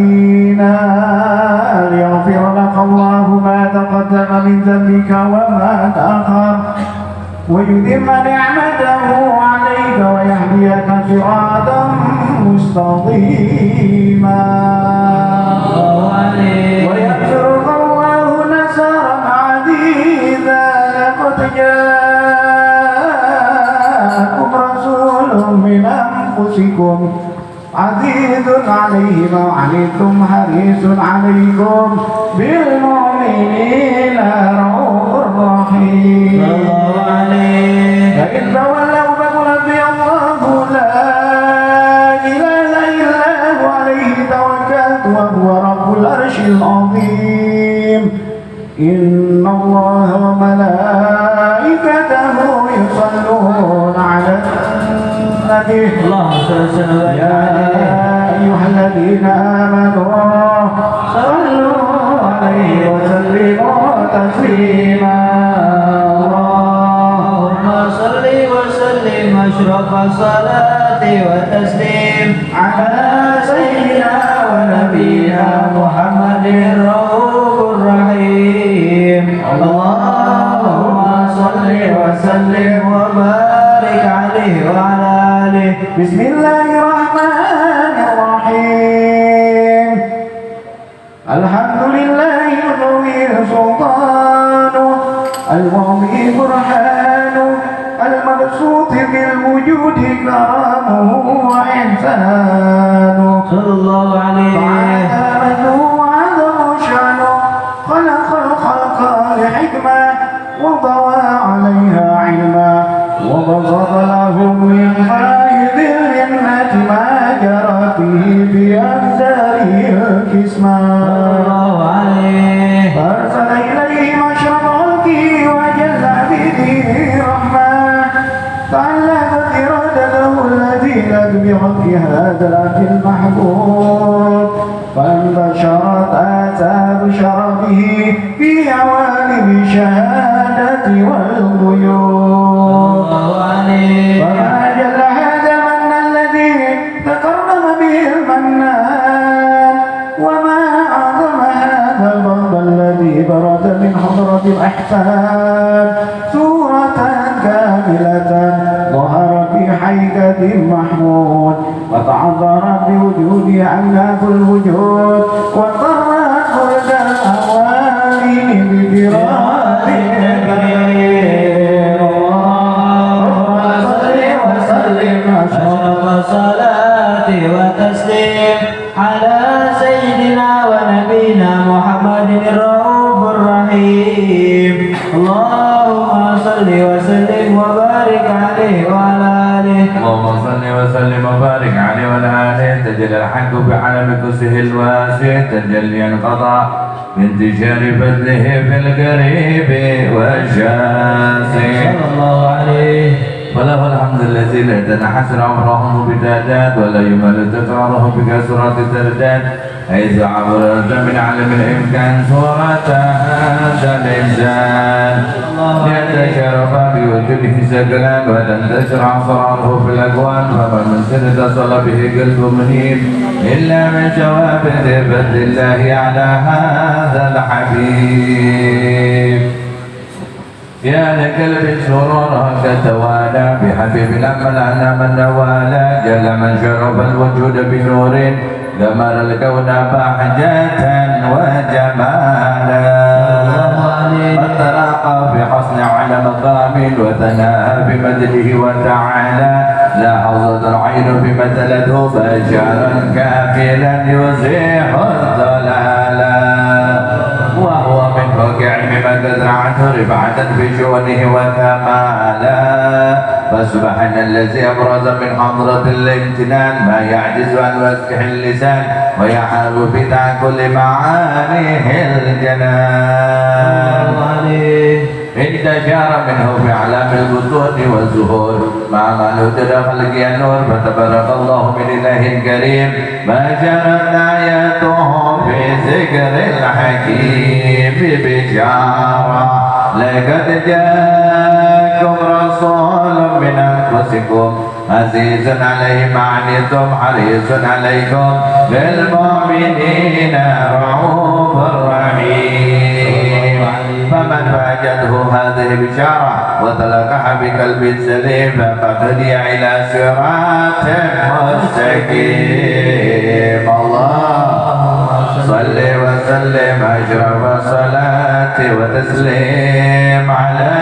المدينة ليغفر لك الله ما تقدم من ذنبك وما تأخر ويتم نعمته عليك ويهديك صراطا مستقيما وينصرك الله نصرا عزيزا لقد جاءكم رسول من أنفسكم عزيز عليه ما عنتم حريص عليكم بالمؤمنين رؤوف رحيم فإن تولوا فقل حسبي الله لا إله إلا هو عليه توكلت وهو رب العرش العظيم إن الله وملائكته يصلون على النبي يا أيها الذين آمنوا صلوا عليه وسلموا تسليما اللهم صل وسلم أشرف الصلاة والتسليم على سيدنا ونبينا محمد الرؤوف الرحيم اللهم صل وسلم وبارك عليه وعلى آله بسم الله الرحمن الرحيم الحمد لله القوي سلطانه المعطي برهانه المبسوط بالوجود كرامه وإحسانه صلى الله عليه وسلم وعظم شأنه خلق الخلق لحكمة وضوى عليها علما وبسط لهم من فائد الجنة ما جرى فيه بأمثاله الكسمة فأرسل إليهم أشرف خلقه وجل بدينه رحمة تعلقت إرادته التي أدبرت بهذا الأمر المحبوب فانتشرت آثار شرفه في عوالم الشهادة والغيوب وما جل هذا المن الذي تكرم به المنان وما أعظم هذا الفضل الذي برد من حضرة الأحسان سورة كاملة ظهر في حيكة محمود وتعذرت بوجود أملاك الوجود وضرت خلد الأوالي بفراق الكريم اللهم صل وسلم أشرف الصلاة وتسليم على سيدنا ونبينا محمد الرؤوف الرحيم اللهم صل وسلم وبارك عليه وعلى آله اللهم صل وسلم وبارك عليه وعلى آله تجلى الحق بعلم كسه الواسع تجلي القضاء بانتشار فضله في القريب والشاسع صلى الله عليه وله الحمد الذي لا تنحسر عمره بدادات ولا يمل تكراره بكسرة الترداد حيث عبرت من علم الإمكان سورة هذا الإنسان ليتشرف بوجوده سكنان وتنتشر أسراره في الأكوان فمن من سر اتصل به قلب منيب إلا من شواب فضل الله على هذا الحبيب يا لقلب سرورك توالى بحبيب الأمل على من نوالى جل من شرف الوجود بنور دمر الكون بحجة وجمالا قد تراقى بحسن على مقام وثناء بمدله وتعالى لا حظت العين بمثلته بشرا كافلا يزيح الضلالا وهو من فوق علم ما زرعته رفعة في شؤونه وكمالا فسبحان الذي أبرز من حضرة الامتنان ما يعجز عن وسح اللسان ويحار بتعكل معانيه الجنان انتشر منه في أعلام البطون والزهور مع ما نودر خلق النور فتبارك الله من إله كريم ما جرت آياته في ذكر الحكيم بشارة لقد جاءكم رسول من أنفسكم عزيز عليه ما عنتم حريص عليكم بالمؤمنين هذه بشارة وتلقح بقلب سليم فقد هدي إلى صراط مستقيم. اللهم صل وسلم أشرف الصلاة وتسليم على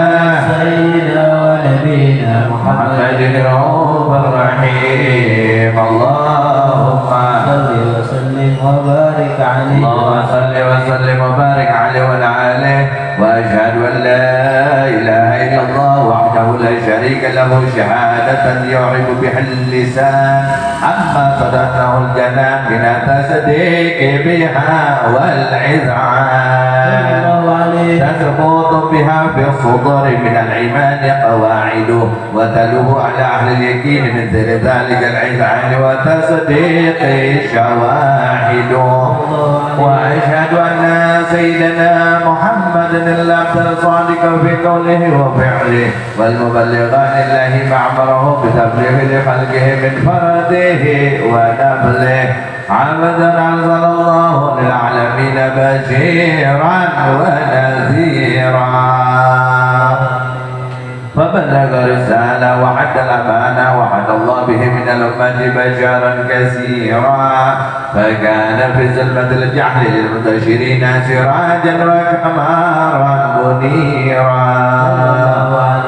سيدنا ونبينا محمد الرؤوف الرحيم. اللهم صل وسلم وبارك عليه. اللهم صل وسلم وبارك عليه وعلى آله. وأشهد أن لا إله إلا الله وحده لا شريك له شهادة يعرف بها اللسان عما صدقه الجنان من التصديق بها والإذعان تثبت بها في الصدور من الإيمان قواعده وتلوه على أهل اليقين من ذلك الإذعان وتصديق شواهده. وأشهد أن سيدنا محمد العبد الصادق في قوله وفعله والمبلغ عن الله ما أمره بتبليغ لخلقه من فرده ونبله عبدا أرسل الله للعالمين بشيرا ونذيرا فبلغ رسالة وحد الأمانة وحد الله به من الأمة بشرا كثيرا فكان في ظلمة الجهل للمنتشرين سراجا وقمرا منيرا.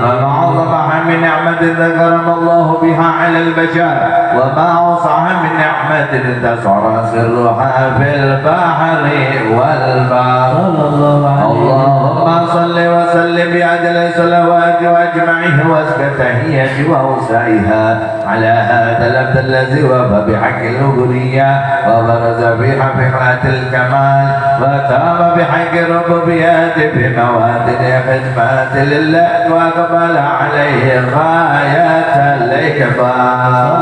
فما أعظم من نعمة ذكرنا الله بها على البشر وما أوسع من نعمة انتصر سرها في البحر والبر. اللهم صل وسلم بأجل الصلوات وأجمعه وأزكى تحية وأوسعها على هذا العبد الذي وفى بحق الألوهية وبرز في حقيقة الكمال وتاب بحق الربوبية في مواد خدمات لله وأقبل عليه غاية الإقبال.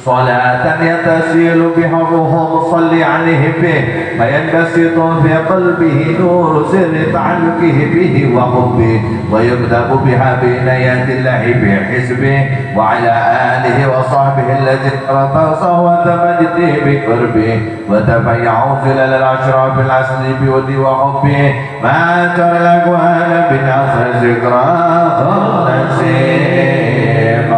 صلاة يتسيل بها الروح مصلي عليه به فينبسط في قلبه نور سر تعلقه به وحبه ويكتب بها بين يد الله في حزبه وعلى آله وصحبه الذين ارتضوا وتمجده بقربه وتفيعوا زلال الأشراف العسل بودي وحبه ما ترى الأكوان بنصر ذكراهم نسيم.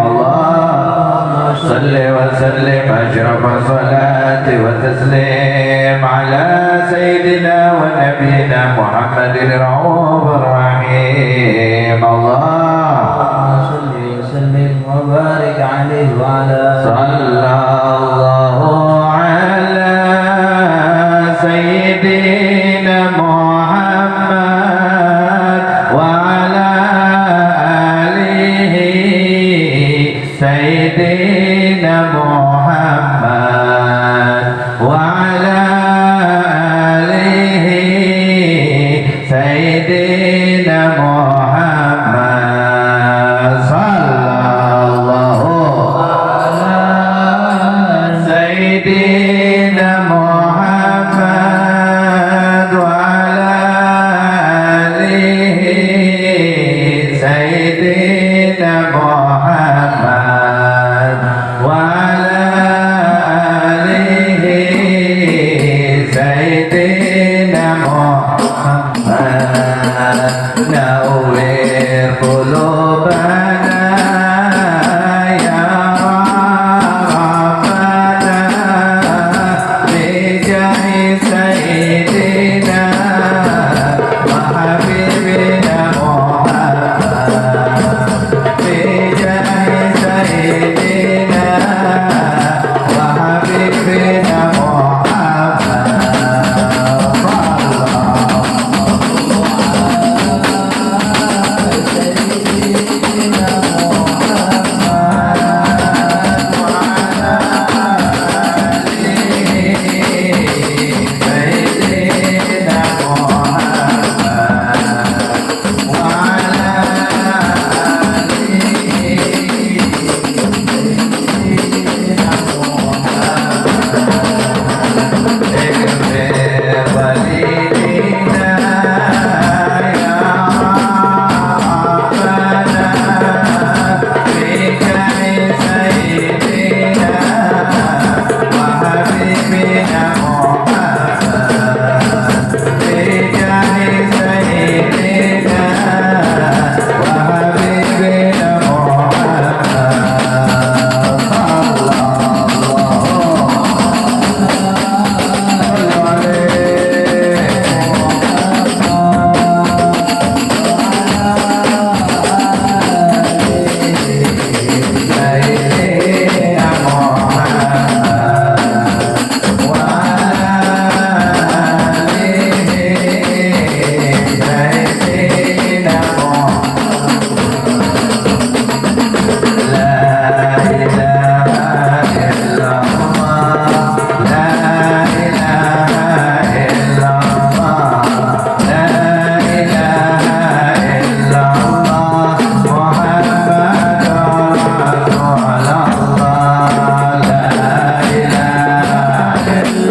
صل وسلم أشرف الصلاة وتسليم على سيدنا ونبينا محمد الرؤوف الرحيم. اللهم صل وسلم وبارك عليه وعلى صلى الله على سيدنا محمد وعلى آله سيدنا محمد وعلى آله سيدنا محمد صلى الله على سيدنا محمد وعلى آله سيدنا محمد وعلى آله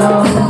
Oh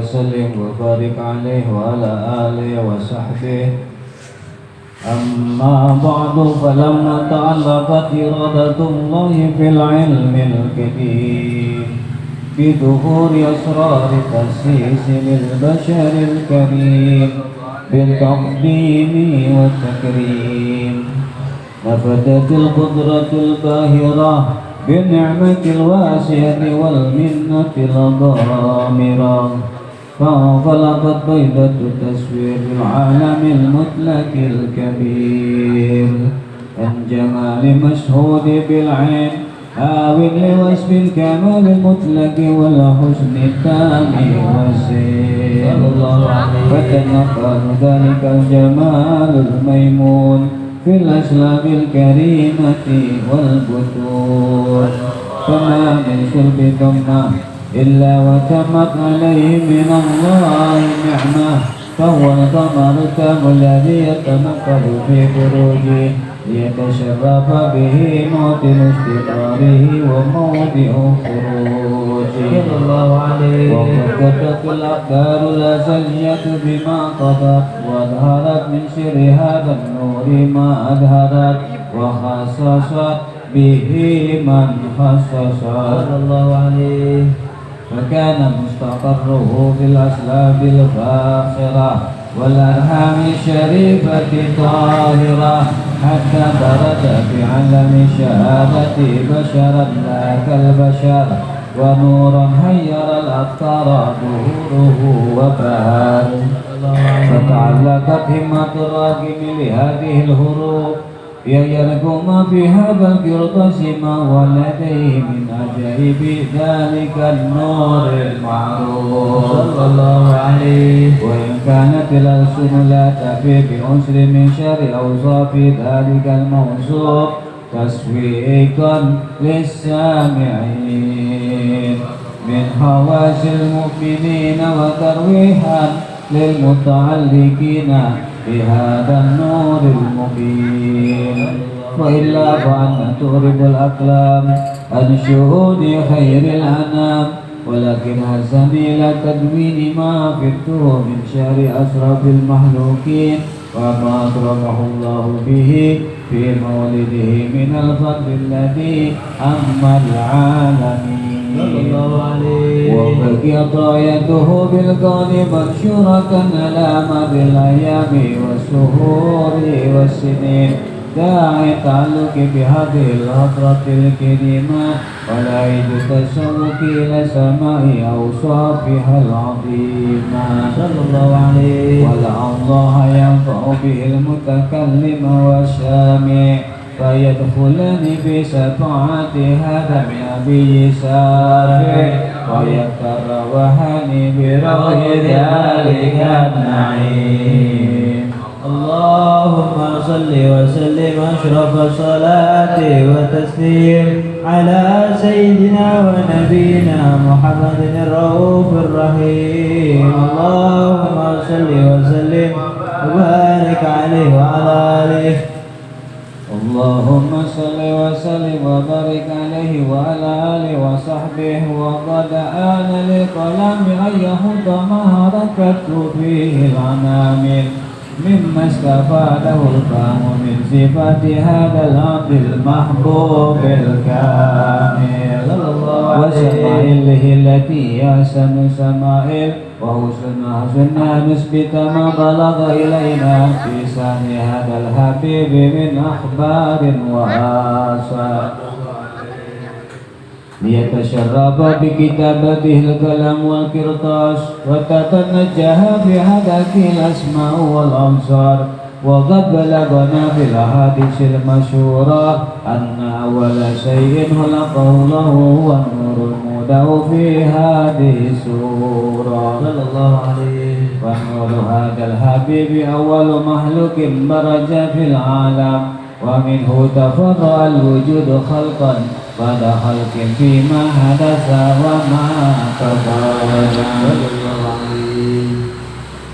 وسلم وبارك عليه وعلى آله وصحبه. أما بعد، فلما تعلقت إرادة الله في العلم الكبير بظهور أسرار تأسيس للبشر الكريم بالتقديم والتكريم، نفذت القدرة الباهرة بالنعمة الواسعة والمنة الغامرة، فانطلقت بيضة التسوير العالم المطلق الكبير عن جمال مشهود بالعين آو لوصف الكمال المطلق والحسن التام والسير، فتنقل ذلك الجمال الميمون في الأسلاب الكريمة والبطون، فما من شرب ثمة إلا وتمت عليه من الله نعمة، فهو القمر التام الذي يتنقل في خروجه ليتشرف به موطن استقراره وموضع خروجه. وقد كتبت الأقدار الأزلية بما قضت، وأظهرت من سر هذا النور ما أظهرت، وخصصت به من خصص صلى الله عليه، فكان مستقره في الأسلاب الفاخرة والأرحام الشريفة طاهرة، حتى برد في علم الشهادة بشرا لا كالبشر، ونورا هير الأبصار ظهوره وبهر، فتعلقت همة الراكب لهذه الهروب يرقم في هذا القرطاس ما ولديه من عجائب ذلك النور المعروف صلى الله عليه. وإن كانت الألسن لا تفي بعنصر من شر أوصاف ذلك الموصوف تسويقا للسامعين من حواس المؤمنين وترويحا للمتعلقين بهذا النور المبين، وإلا فأن تغرب الأقلام عن شهود خير الأنام، ولكن هزني إلى تدوين ما فدته من شر أشرف المخلوقين وما أكرمه الله به في مولده من الفضل الذي أما العالمين، وبقيت رايته بالكون منشورة على مدى الأيام والشهور والسنين، داعي التعلق بهذه الحضرة الكريمة ولا التشوق إلى سماء أوصافها العظيمة صلى الله عليه، ولعل الله ينفع به المتكلم والسامع فيدخلن في شفاعة هذا النبي الشافع ويتروحان برؤي ذلك النعيم. اللهم صل وسلم أشرف الصلاة وتسليم على سيدنا ونبينا محمد الرؤوف الرحيم. اللهم صل وسلم وبارك عليه وعلى آله. اللهم صل وسلم وبارك عليه وعلى آله وصحبه. وقد آن للقلم أن يهد ما حركت فيه العنامل مما استفاده الفهم من صفات هذا العبد المحبوب الكامل وشمائله التي أحسن شمائل وحسنها نثبت ما بلغ إلينا في شأن هذا الحبيب من أخبار وآثار ليتشرف بكتابته القلم والقرطاس وتتنجه بهذه الأسماء والأبصار. وقد بلغنا في الأحاديث المشهورة أن أول شيء خلقه الله هو النور المودع في هذه السورة صلى الله عليه. ونور هذا الحبيب أول مخلوق برز في العالم، ومنه تفرع الوجود خلقا بعد خلق فيما حدث وما تفرج.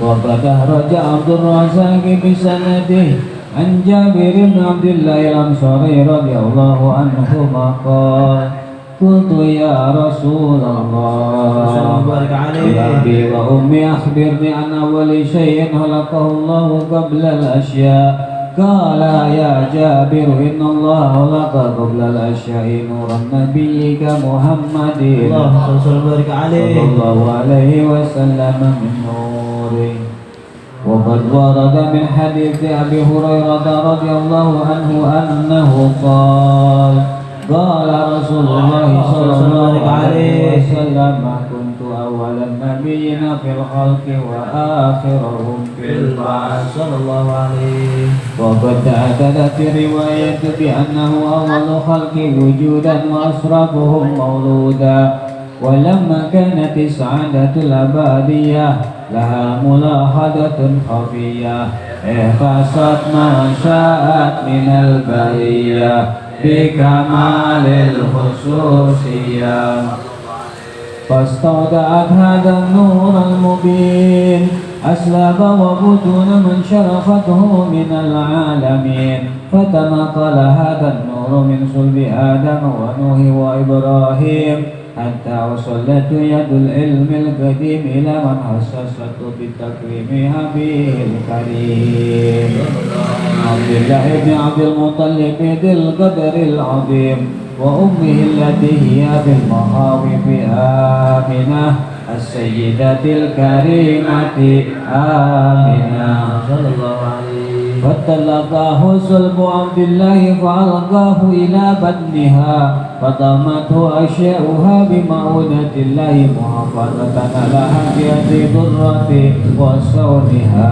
وقد أخرج عبد الرزاق بسنده عن جابر بن عبد الله الأنصاري رضي الله عنهما قال: قلت يا رسول الله بأبي وأمي أخبرني عن أول شيء خلقه الله قبل الأشياء. قال يا جابر إن الله خلق قبل الأشياء نورا نبيك محمد صلى الله عليه وسلم من نوره. وقد ورد من حديث أبي هريرة رضي الله عنه أنه قال قال رسول الله صلى الله عليه وسلم كنت أول النبيين في الخلق وآخرهم في البعث صلى الله عليه. وقد تعددت الرواية بأنه أول خلق وجودا وأشرفهم مولودا. ولما كانت السعادة الأبدية لها ملاحظة خفية اختصت ما شاءت من البرية بكمال الخصوصية، فاستودعت هذا النور المبين أسلاب وبطون من شرفته من العالمين، فتنقل هذا النور من صلب آدم ونوح وإبراهيم حتى وصلت يد العلم القديم إلى من حسست بتكريم أبيه الكريم عبد الله بن عبد المطلب ذي القدر العظيم، وأمه التي هي بالمخاوف آمنة السيدة الكريمة آمنة صلى الله عليه. فتلقاه صلب عبد الله فألقاه إلى بدنها فضمته أشياؤها بمعونة الله محافظة على حاجة ضرة وصونها،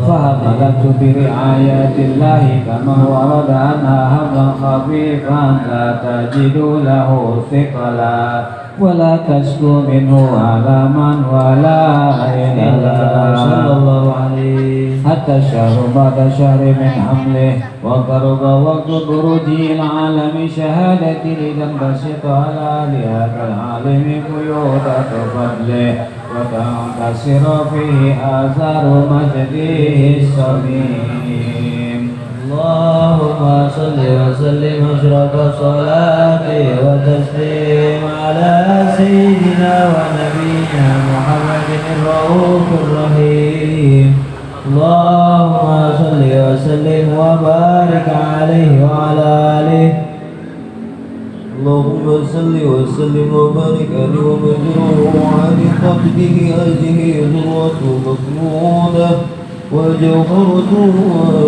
فهبلت برعاية الله كما ورد عنها هبلا خفيفا لا تجد له ثقلا ولا تشكو منه على من ولا إلا صلى الله عليه. حتى الشهر بعد شهر من حمله وقرب وقت خروجه العالم شهادة لتنبسط على لهذا العالم قيودة فضله وتنكسر فيه آثار مجده السميم. اللهم صل وسلم أشرف صلاة وتسليم على سيدنا ونبينا محمد الرؤوف الرحيم. اللهم صل وسلم وبارك عليه وعلى آله. اللهم صل وسلم وبارك عليه ومجره وعلى قبضه هذه ذروة مكنونة وجوهرة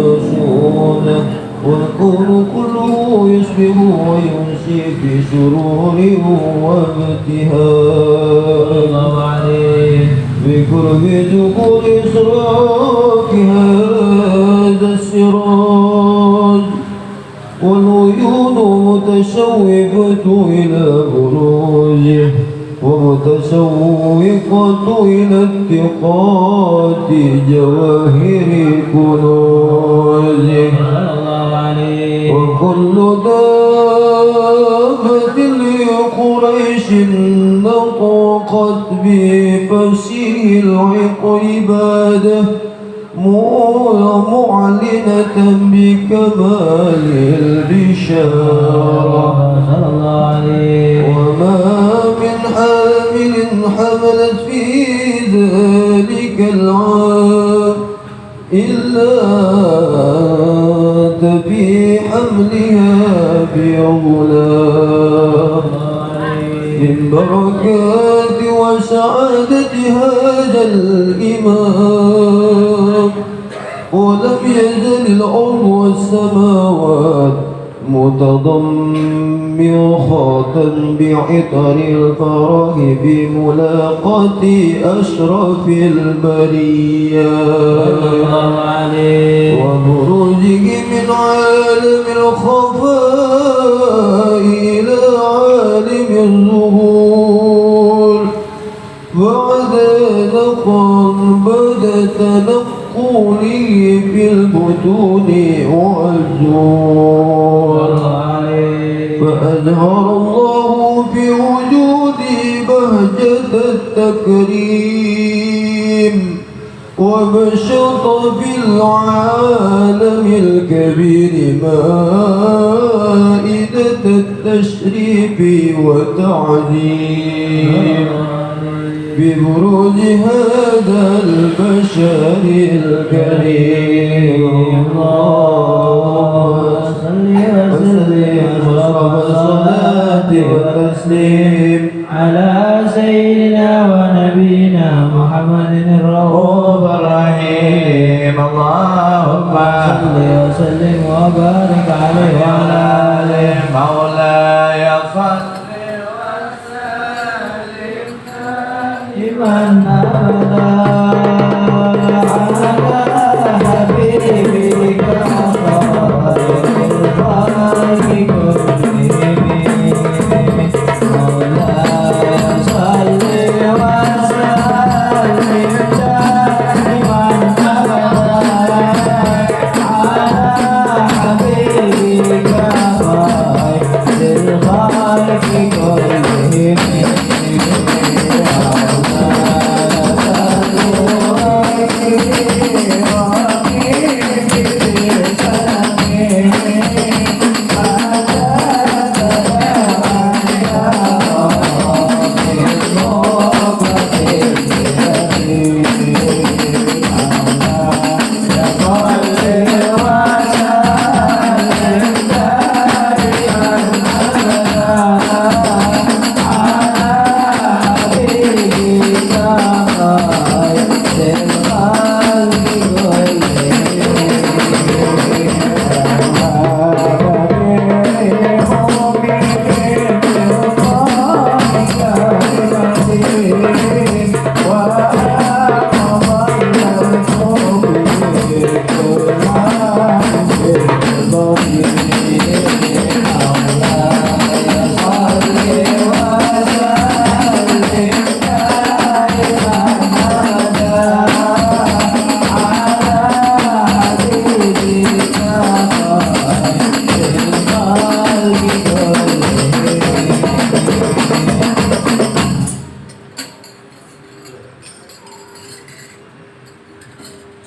وشؤونة، والكون كله يصبح ويمسي في سرور وابتهاج بقرب دخول إسراك هذا السراج، والعيون متشوفة إلى بروجه ومتشوقة إلى اتقاد جواهر كنوزه، وكل دابة لقريش نطقت بفسيه العبادة معلنة بكمال البشارة، وما من حامل حملت في ذلك العام إلا أنت في حملها بأولاد من بركات وسعادة هذا الإمام. ولم يزل الأرض والسماوات متضمخة بعطر الفرح بملاقاة أشرف البريات وخروجه من عالم الخفاء إلى عالم الظهور، بعد تنقله في البطون والجور، فأظهر الله في وجوده بهجة التكريم، وبسط في العالم الكبير مائدة التشريف والتعظيم ببروز هذا البشر الكريم. اللهم صل وسلم والصلاة والتسليم على سيدنا ونبينا محمد الرؤوف الرحيم. اللهم صل وسلم وبارك عليه وعلى آله. مولاي صل لمن أبدا على حبيبك خير الخلق كلهم. مولاي صل وسلم دائما أبدا على حبيبك خير الخلق كلهم.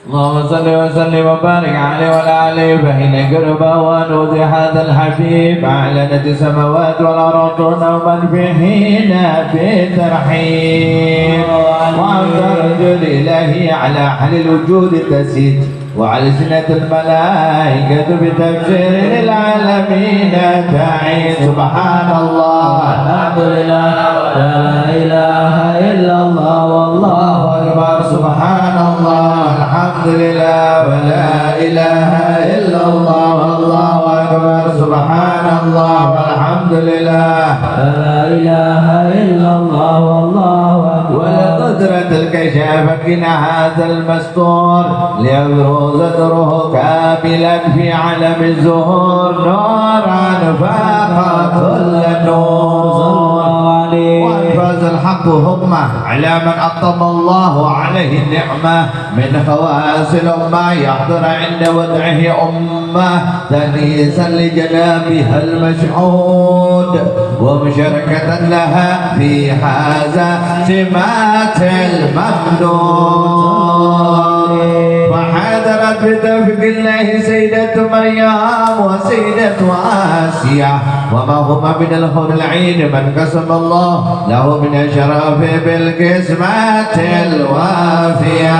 اللهم صل وسلم وبارك عليه وعلى آله. فإن قرب ونود هذا الحبيب أعلنت السماوات والأرض نوما في حين بترحيب. وأنزل الإلهي على أهل الوجود تسيد وعلى سنة الملائكة بتبشير للعالمين تعيد. سبحان الله الحمد لله لا إله إلا الله والله أكبر. سبحان الله الحمد لله ولا إله إلا الله والله أكبر. سبحان الله والحمد لله لا إله إلا الله والله أكبر. ولقدرة الكشاف كنا هذا المستور ليبرز ذره كاملا في علم الزهور نورا فاق كل نور. وأنفاز الحق همة على من أطم الله عليه النعمة من خواص الأمة يحضر عند وضعه أمة تنيسا لجنابها المشهود ومشاركة لها في هذا سمات الممدود. فحضرت بتوفيق الله سيدة مريم وسيدة آسيا وما هما من الحور العين من قسم الله له من الشرف بالقسمة الوافية.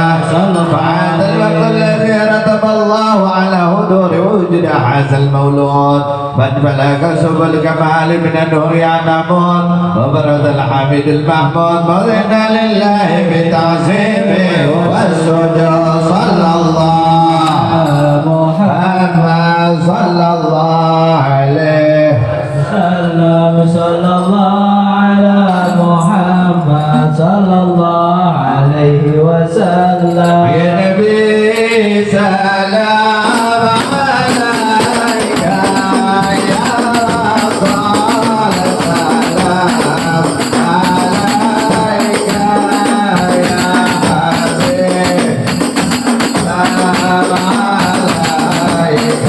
فهذا الوقت الذي رتب الله على حضور وجود هذا المولود فانفلق سبل الكمال من النور يعلمون وبرز الحميد المحمود مذنا لله بتعظيمه والسجود. صلى الله محمد صلى الله عليه وسلم. صلى الله على محمد صلى الله عليه وسلم. يا نبي سلام عليك يا رسول سلام عليك يا حبيب سلام عليك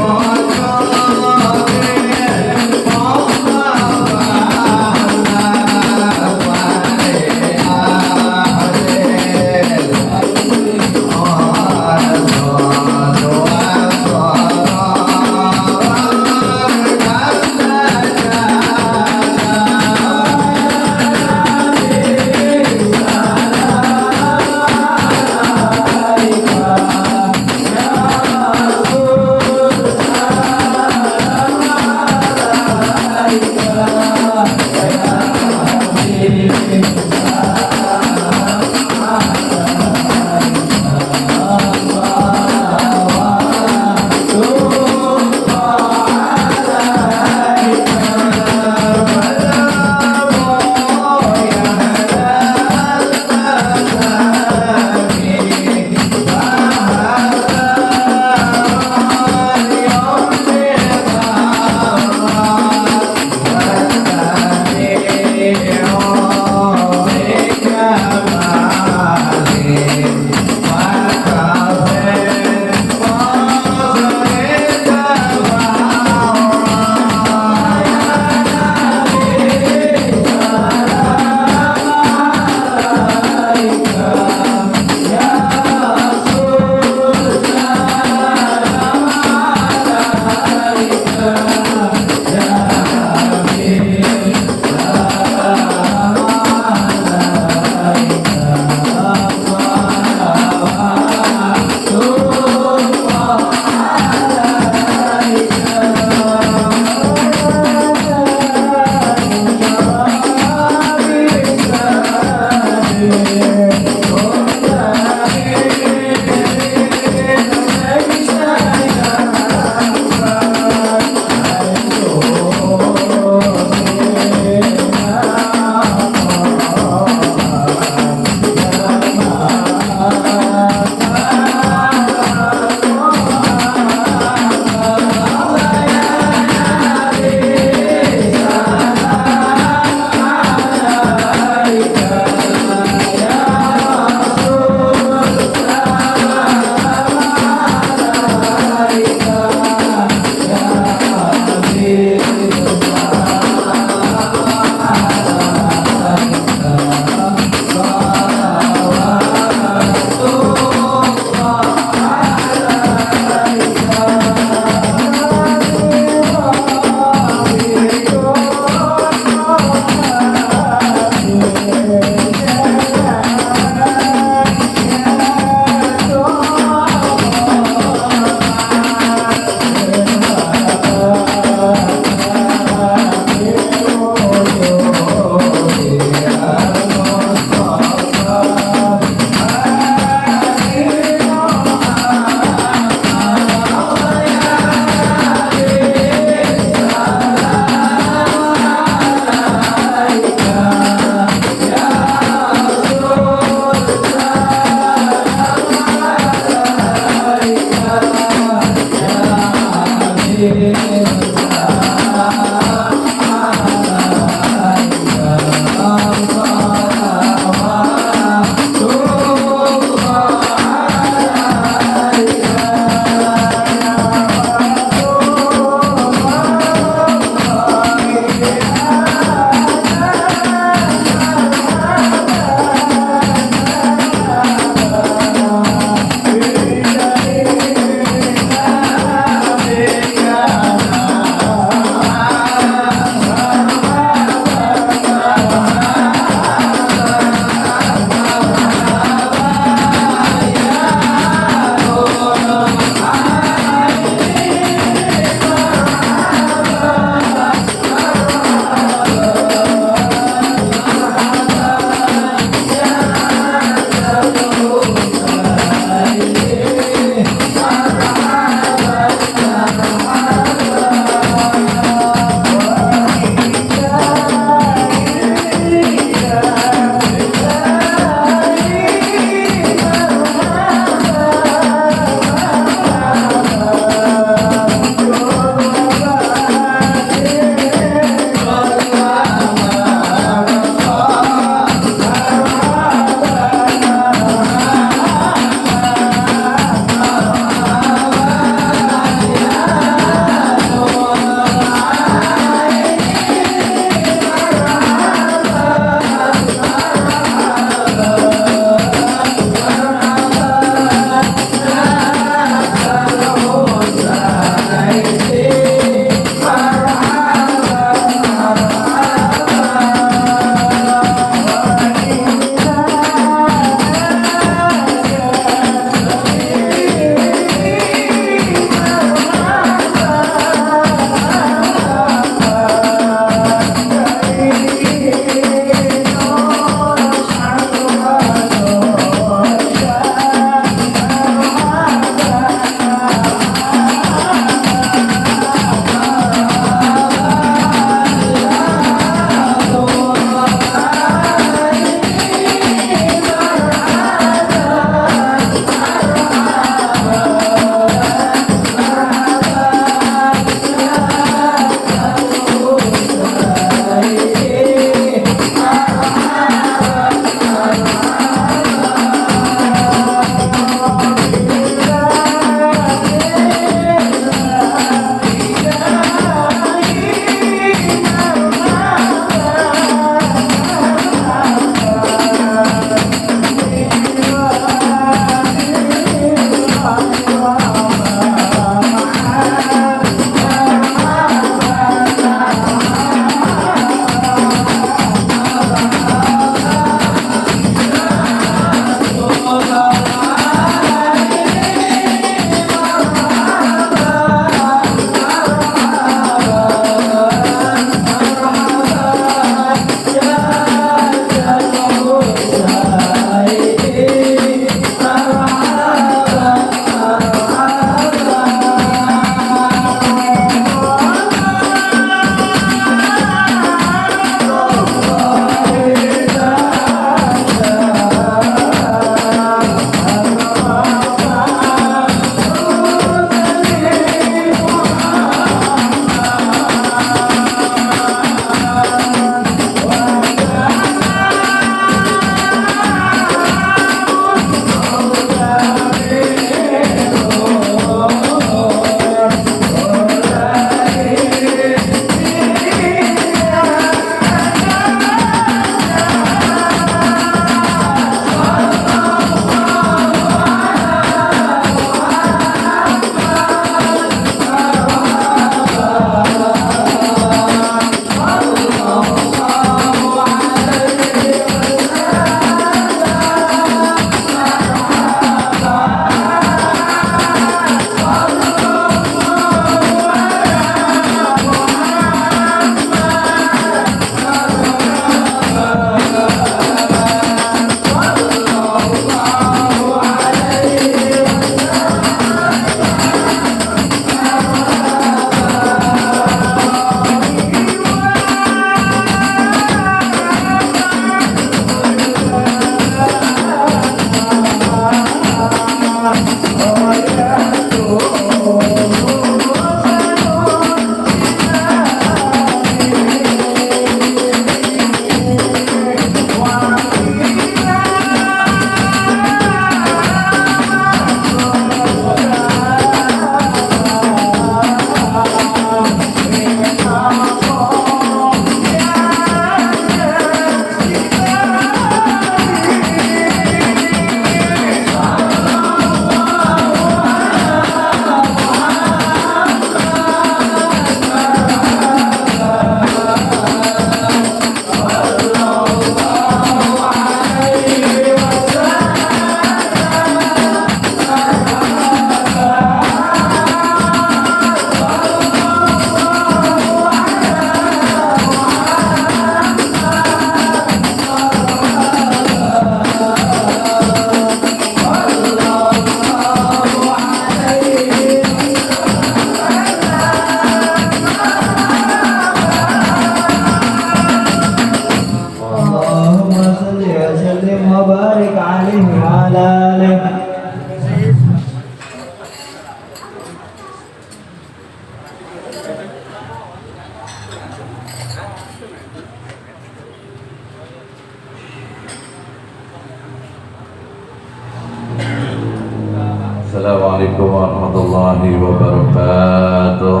Assalamualaikum warahmatullahi wabarakatuh.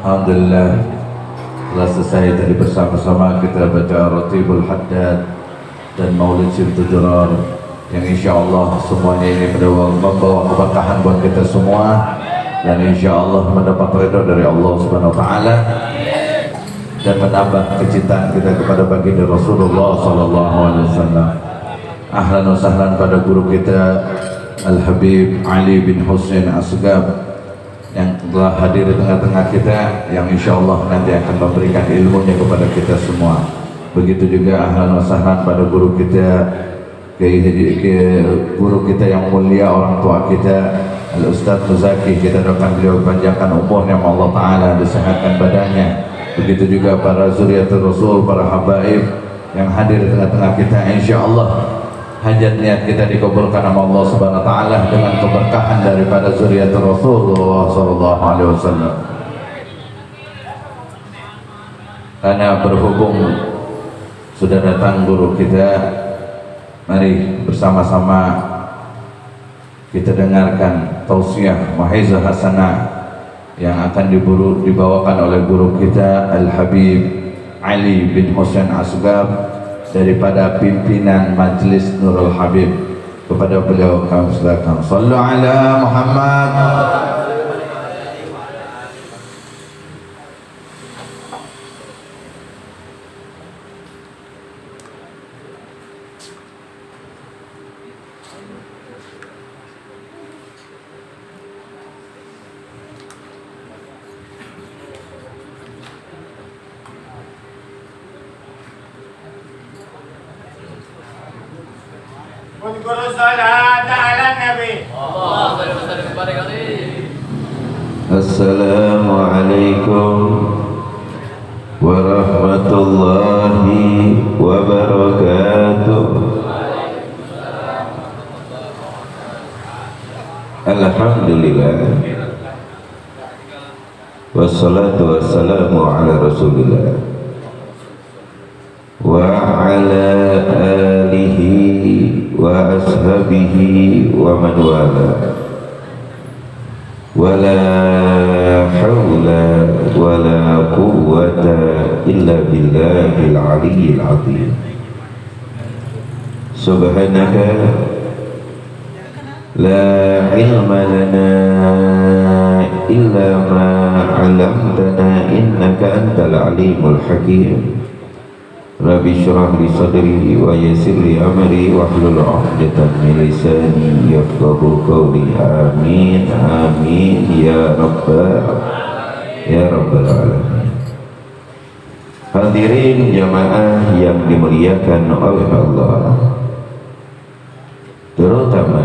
Alhamdulillah telah selesai tadi bersama-sama kita baca Ratibul Haddad dan Maulid Simtujurar yang insyaallah semuanya ini membawa keberkahan buat kita semua dan insyaallah mendapat ridha dari Allah Subhanahu wa taala dan menambah kecintaan kita kepada baginda Rasulullah sallallahu alaihi wasallam. Ahlan wa sahlan pada guru kita Al-Habib Ali bin Hussein Asgab yang telah hadir di tengah-tengah kita, yang insyaallah nanti akan memberikan ilmunya kepada kita semua. Begitu juga ahlan wa sahlan pada guru kita, guru kita yang mulia, orang tua kita Al-Ustadz Muzaki. Kita doakan beliau panjangkan umurnya Allah Ta'ala, disehatkan badannya. Begitu juga para zuriatul Rasul, para habaib yang hadir di tengah-tengah kita, insyaallah hajat niat kita dikabulkan sama Allah Subhanahu wa taala dengan keberkahan daripada zuriatul Rasulullah sallallahu alaihi wasallam. Karena berhubung sudah datang guru kita, mari bersama-sama kita dengarkan tausiah mau'izah hasanah yang akan dibawakan oleh guru kita Al-Habib Ali bin Hussein Asgab daripada pimpinan Majlis Nurul Habib. Kepada beliau kami silakan. Sallu ala Muhammad. Udhkuru salat ala Nabi. Assalamualaikum warahmatullahi wabarakatuh. Alhamdulillah, wassalatu wassalamu ala Rasulillah wa ala alihi wa ashabihi wa man wala wa la hawla wa la quwwata illa billahil aliyyil azim. Subhanaka la ilma lana illa ma 'allamtana innaka antal alimul hakim. Rabbi syrah li sadri wa yassir li amri wahlul 'uqdatam min lisani yafqahu qawli. Amin amin ya rabbal alamin. Hadirin jamaah yang dimuliakan oleh Allah, terutama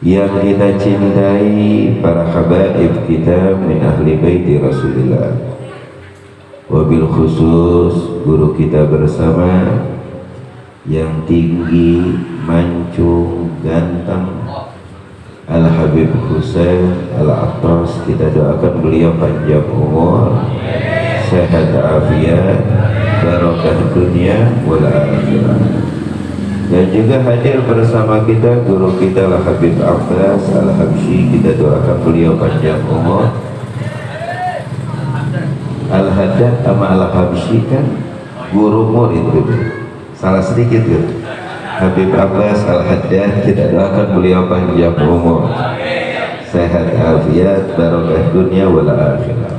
yang kita cintai para habaib kita min ahli baiti Rasulillah, wabil khusus guru kita bersama yang tinggi, mancung, ganteng, Al-Habib Hussein Al-Attas. Kita doakan beliau panjang umur, sehat afiat, barokah dunia wal akhirah. Dan juga hadir bersama kita guru kita Al-Habib Abbas Al-Habsyi. Kita doakan beliau panjang umur. Al-Haddad sama Al-Habsyi kan guru murid itu, salah sedikit kan. Habib Abbas Al-Haddad, kita doakan beliau panjang umur, sehat afiat, barokah dunia wal akhirah.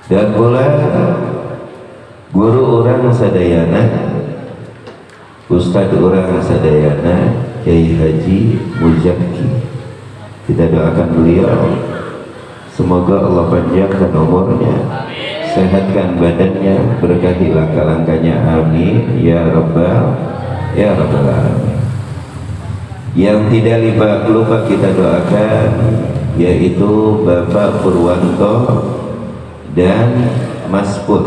Dan pula guru orang sadayana, Ustadz orang sadayana, Kiai Haji Muzaki. Kita doakan beliau, semoga Allah panjangkan umurnya, sehatkan badannya, berkahi langkah-langkahnya, amin ya rabbal alamin. Yang tidak lupa kita doakan yaitu Bapak Purwanto dan Mas Pur,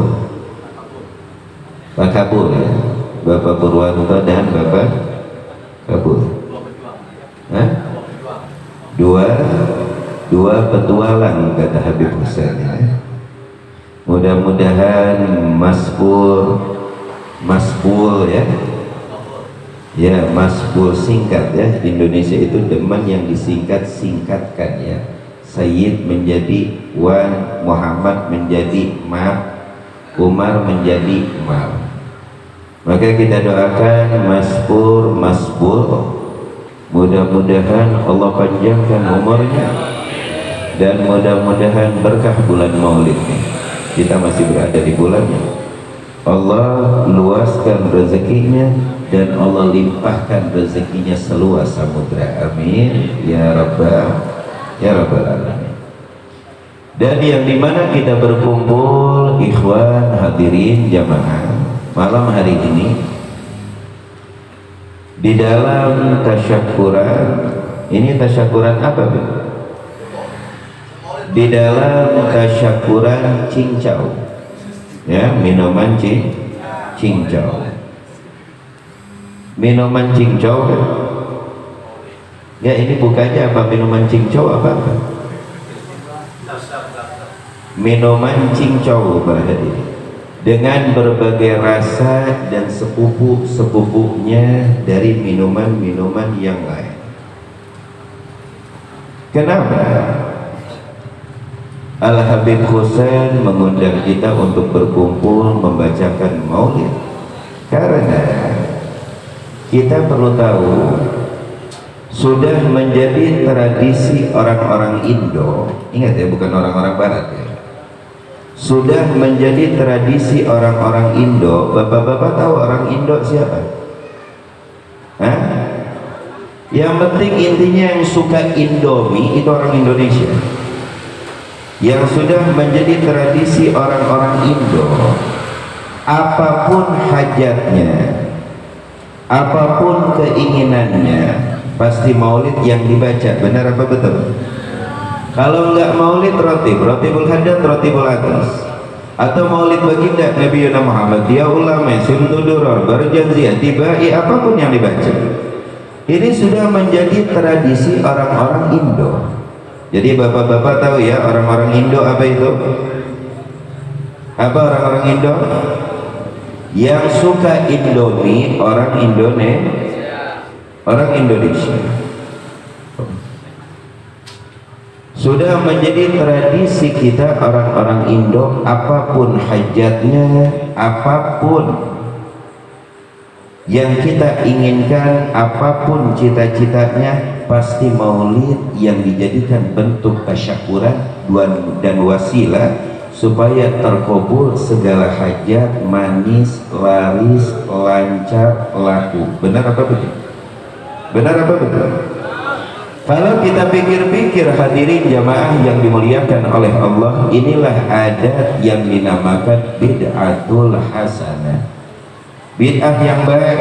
Pak Kapur ya? Bapak Purwanto dan Bapak Kapur. Dua petualang kata Habib Hussein ya. Mudah-mudahan Mas Pur ya, Ya, masbur singkat ya. Indonesia itu demen yang disingkat-singkatkan ya. Sayyid menjadi Wan, Muhammad menjadi Ma, Umar menjadi Ma. Maka kita doakan masbur, mudah-mudahan Allah panjangkan umurnya dan mudah-mudahan berkah bulan Maulidnya. Kita masih berada di bulannya. Allah luaskan rezekinya dan Allah limpahkan rezekinya seluas samudra. Amin ya rabbal alamin. Dan yang dimana kita berkumpul ikhwan hadirin jamaah malam hari ini di dalam tasyakuran. Ini tasyakuran apa Bu? Di dalam tasyakuran cincau ya, minuman cincau. Minuman cincau ya, ini bukannya apa minuman cincau apa? Minuman cincau berarti dengan berbagai rasa dan sepupu-sepupunya dari minuman-minuman yang lain. Kenapa? Al-Habib Husain mengundang kita untuk berkumpul membacakan maulid karena kita perlu tahu sudah menjadi tradisi orang-orang Indo. Ingat ya, bukan orang-orang Barat ya. Sudah menjadi tradisi orang-orang Indo. Bapak-bapak tahu orang Indo siapa? Hah? Yang penting intinya yang suka Indomie itu orang Indonesia. Yang sudah menjadi tradisi orang-orang Indo, apapun hajatnya, apapun keinginannya, pasti maulid yang dibaca. Benar apa betul? Kalau enggak maulid rotibul haddad, rotibul atas, atau maulid baginda Nabi Muhammad, dia ulama, simtuduror, berjanjiah, tibai, apapun yang dibaca. Ini sudah menjadi tradisi orang-orang Indo. Jadi bapak-bapak tahu ya orang-orang Indo apa itu? Apa orang-orang Indo? Yang suka Indomie orang Indonesia. Orang Indonesia. Sudah menjadi tradisi kita orang-orang Indo, apapun hajatnya, apapun yang kita inginkan, apapun cita-citanya, pasti maulid yang dijadikan bentuk tasyakuran dan wasilah supaya terkabul segala hajat, manis, laris, lancar, laku. Benar apa betul? Benar apa betul? Kalau kita pikir-pikir hadirin jamaah yang dimuliakan oleh Allah, inilah adat yang dinamakan bid'atul hasanah. Bid'ah yang baik,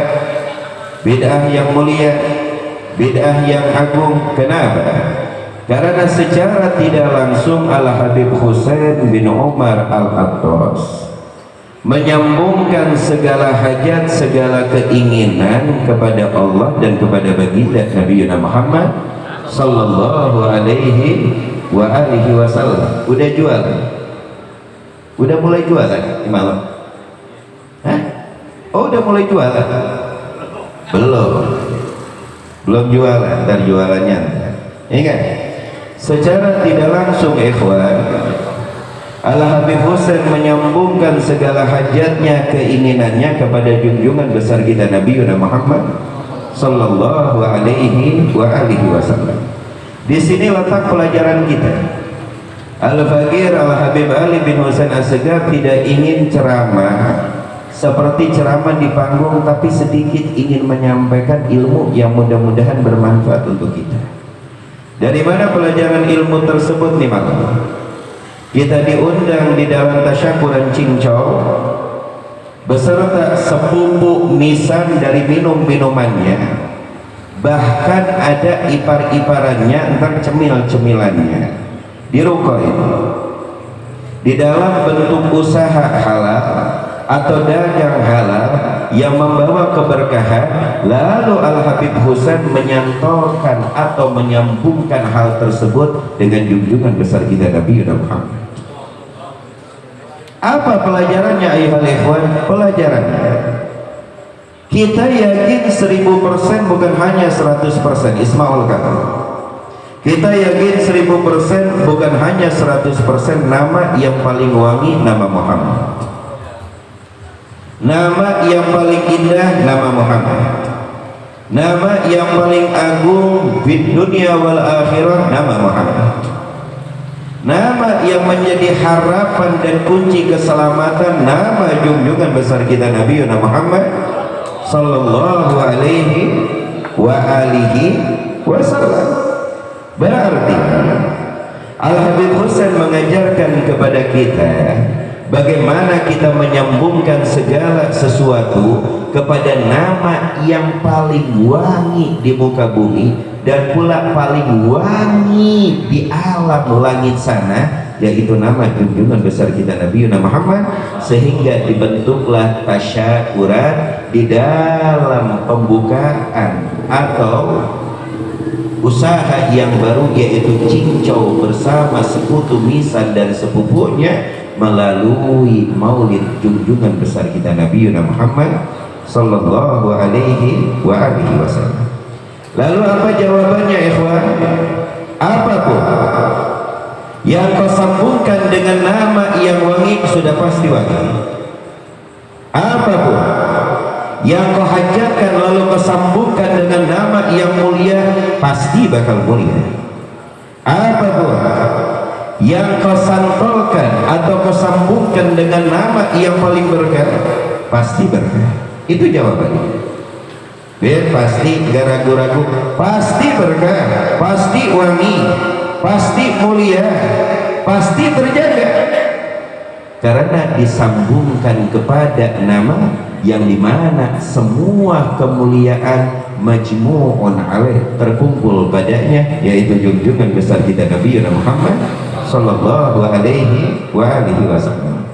bid'ah yang mulia, bid'ah yang agung. Kenapa? Karena secara tidak langsung Al-Habib Husain bin Umar Al-Attas menyambungkan segala hajat, segala keinginan kepada Allah dan kepada baginda Nabi Muhammad sallallahu alaihi wa alihi wasallam. Udah jual? Udah mulai jualan di malam? Hah? Oh, udah mulai jualan? Belum jualan, ntar jualannya. Ingat, secara tidak langsung ikhwan, Al-Habib Husain menyambungkan segala hajatnya, keinginannya kepada junjungan besar kita Nabi Muhammad sallallahu alaihi wa alihi wasallam. Di sini letak pelajaran kita. Al-Faqir Al-Habib Ali bin Husain As-Segaf tidak ingin ceramah seperti ceramah di panggung, tapi sedikit ingin menyampaikan ilmu yang mudah-mudahan bermanfaat untuk kita. Dari mana pelajaran ilmu tersebut nih malam? Kita diundang di dalam tasyakuran cincau beserta sepupu nisan dari minum-minumannya, bahkan ada ipar-iparannya, entar cemil-cemilannya di ruko itu, di dalam bentuk usaha halal atau dagang halal yang membawa keberkahan. Lalu Al-Habib Husain menyantolkan atau menyambungkan hal tersebut dengan junjungan besar kita Nabi Muhammad. Apa pelajarannya ayuhal ikhwan? Pelajarannya Kita yakin 1000% bukan hanya 100%. Ismaul kata, kita yakin 1000% bukan hanya 100% nama yang paling wangi nama Muhammad, nama yang paling indah nama Muhammad, nama yang paling agung di dunia wal akhirah nama Muhammad, nama yang menjadi harapan dan kunci keselamatan nama junjungan besar kita Nabi Muhammad sallallahu alaihi wa alihi wasallam. Berarti Al-Habib Husain mengajarkan kepada kita bagaimana kita menyambungkan segala sesuatu kepada nama yang paling wangi di muka bumi dan pula paling wangi di alam langit sana, yaitu nama junjungan besar kita Nabi Muhammad, sehingga dibentuklah tasyakuran di dalam pembukaan atau usaha yang baru, yaitu cincau bersama sekutu misan dan sepupunya melalui maulid junjungan besar kita Nabi Muhammad sallallahu alaihi wa alihi wasallam. Lalu apa jawabannya ikhwan? Apapun yang kau sambungkan dengan nama yang wangi sudah pasti wangi. Apapun yang kau hajatkan lalu kau sambungkan dengan nama yang mulia pasti bakal mulia. Apapun yang kau santolkan atau kau sambungkan dengan nama yang paling berkah pasti berkah. Itu jawabannya. Biar pasti gak ragu-ragu, pasti berkah, pasti wangi, pasti mulia, pasti terjaga, karena disambungkan kepada nama yang dimana semua kemuliaan majmu'un alaih terkumpul padanya, yaitu junjungan besar kita Nabi Muhammad sallallahu alaihi wa alihi wasallam.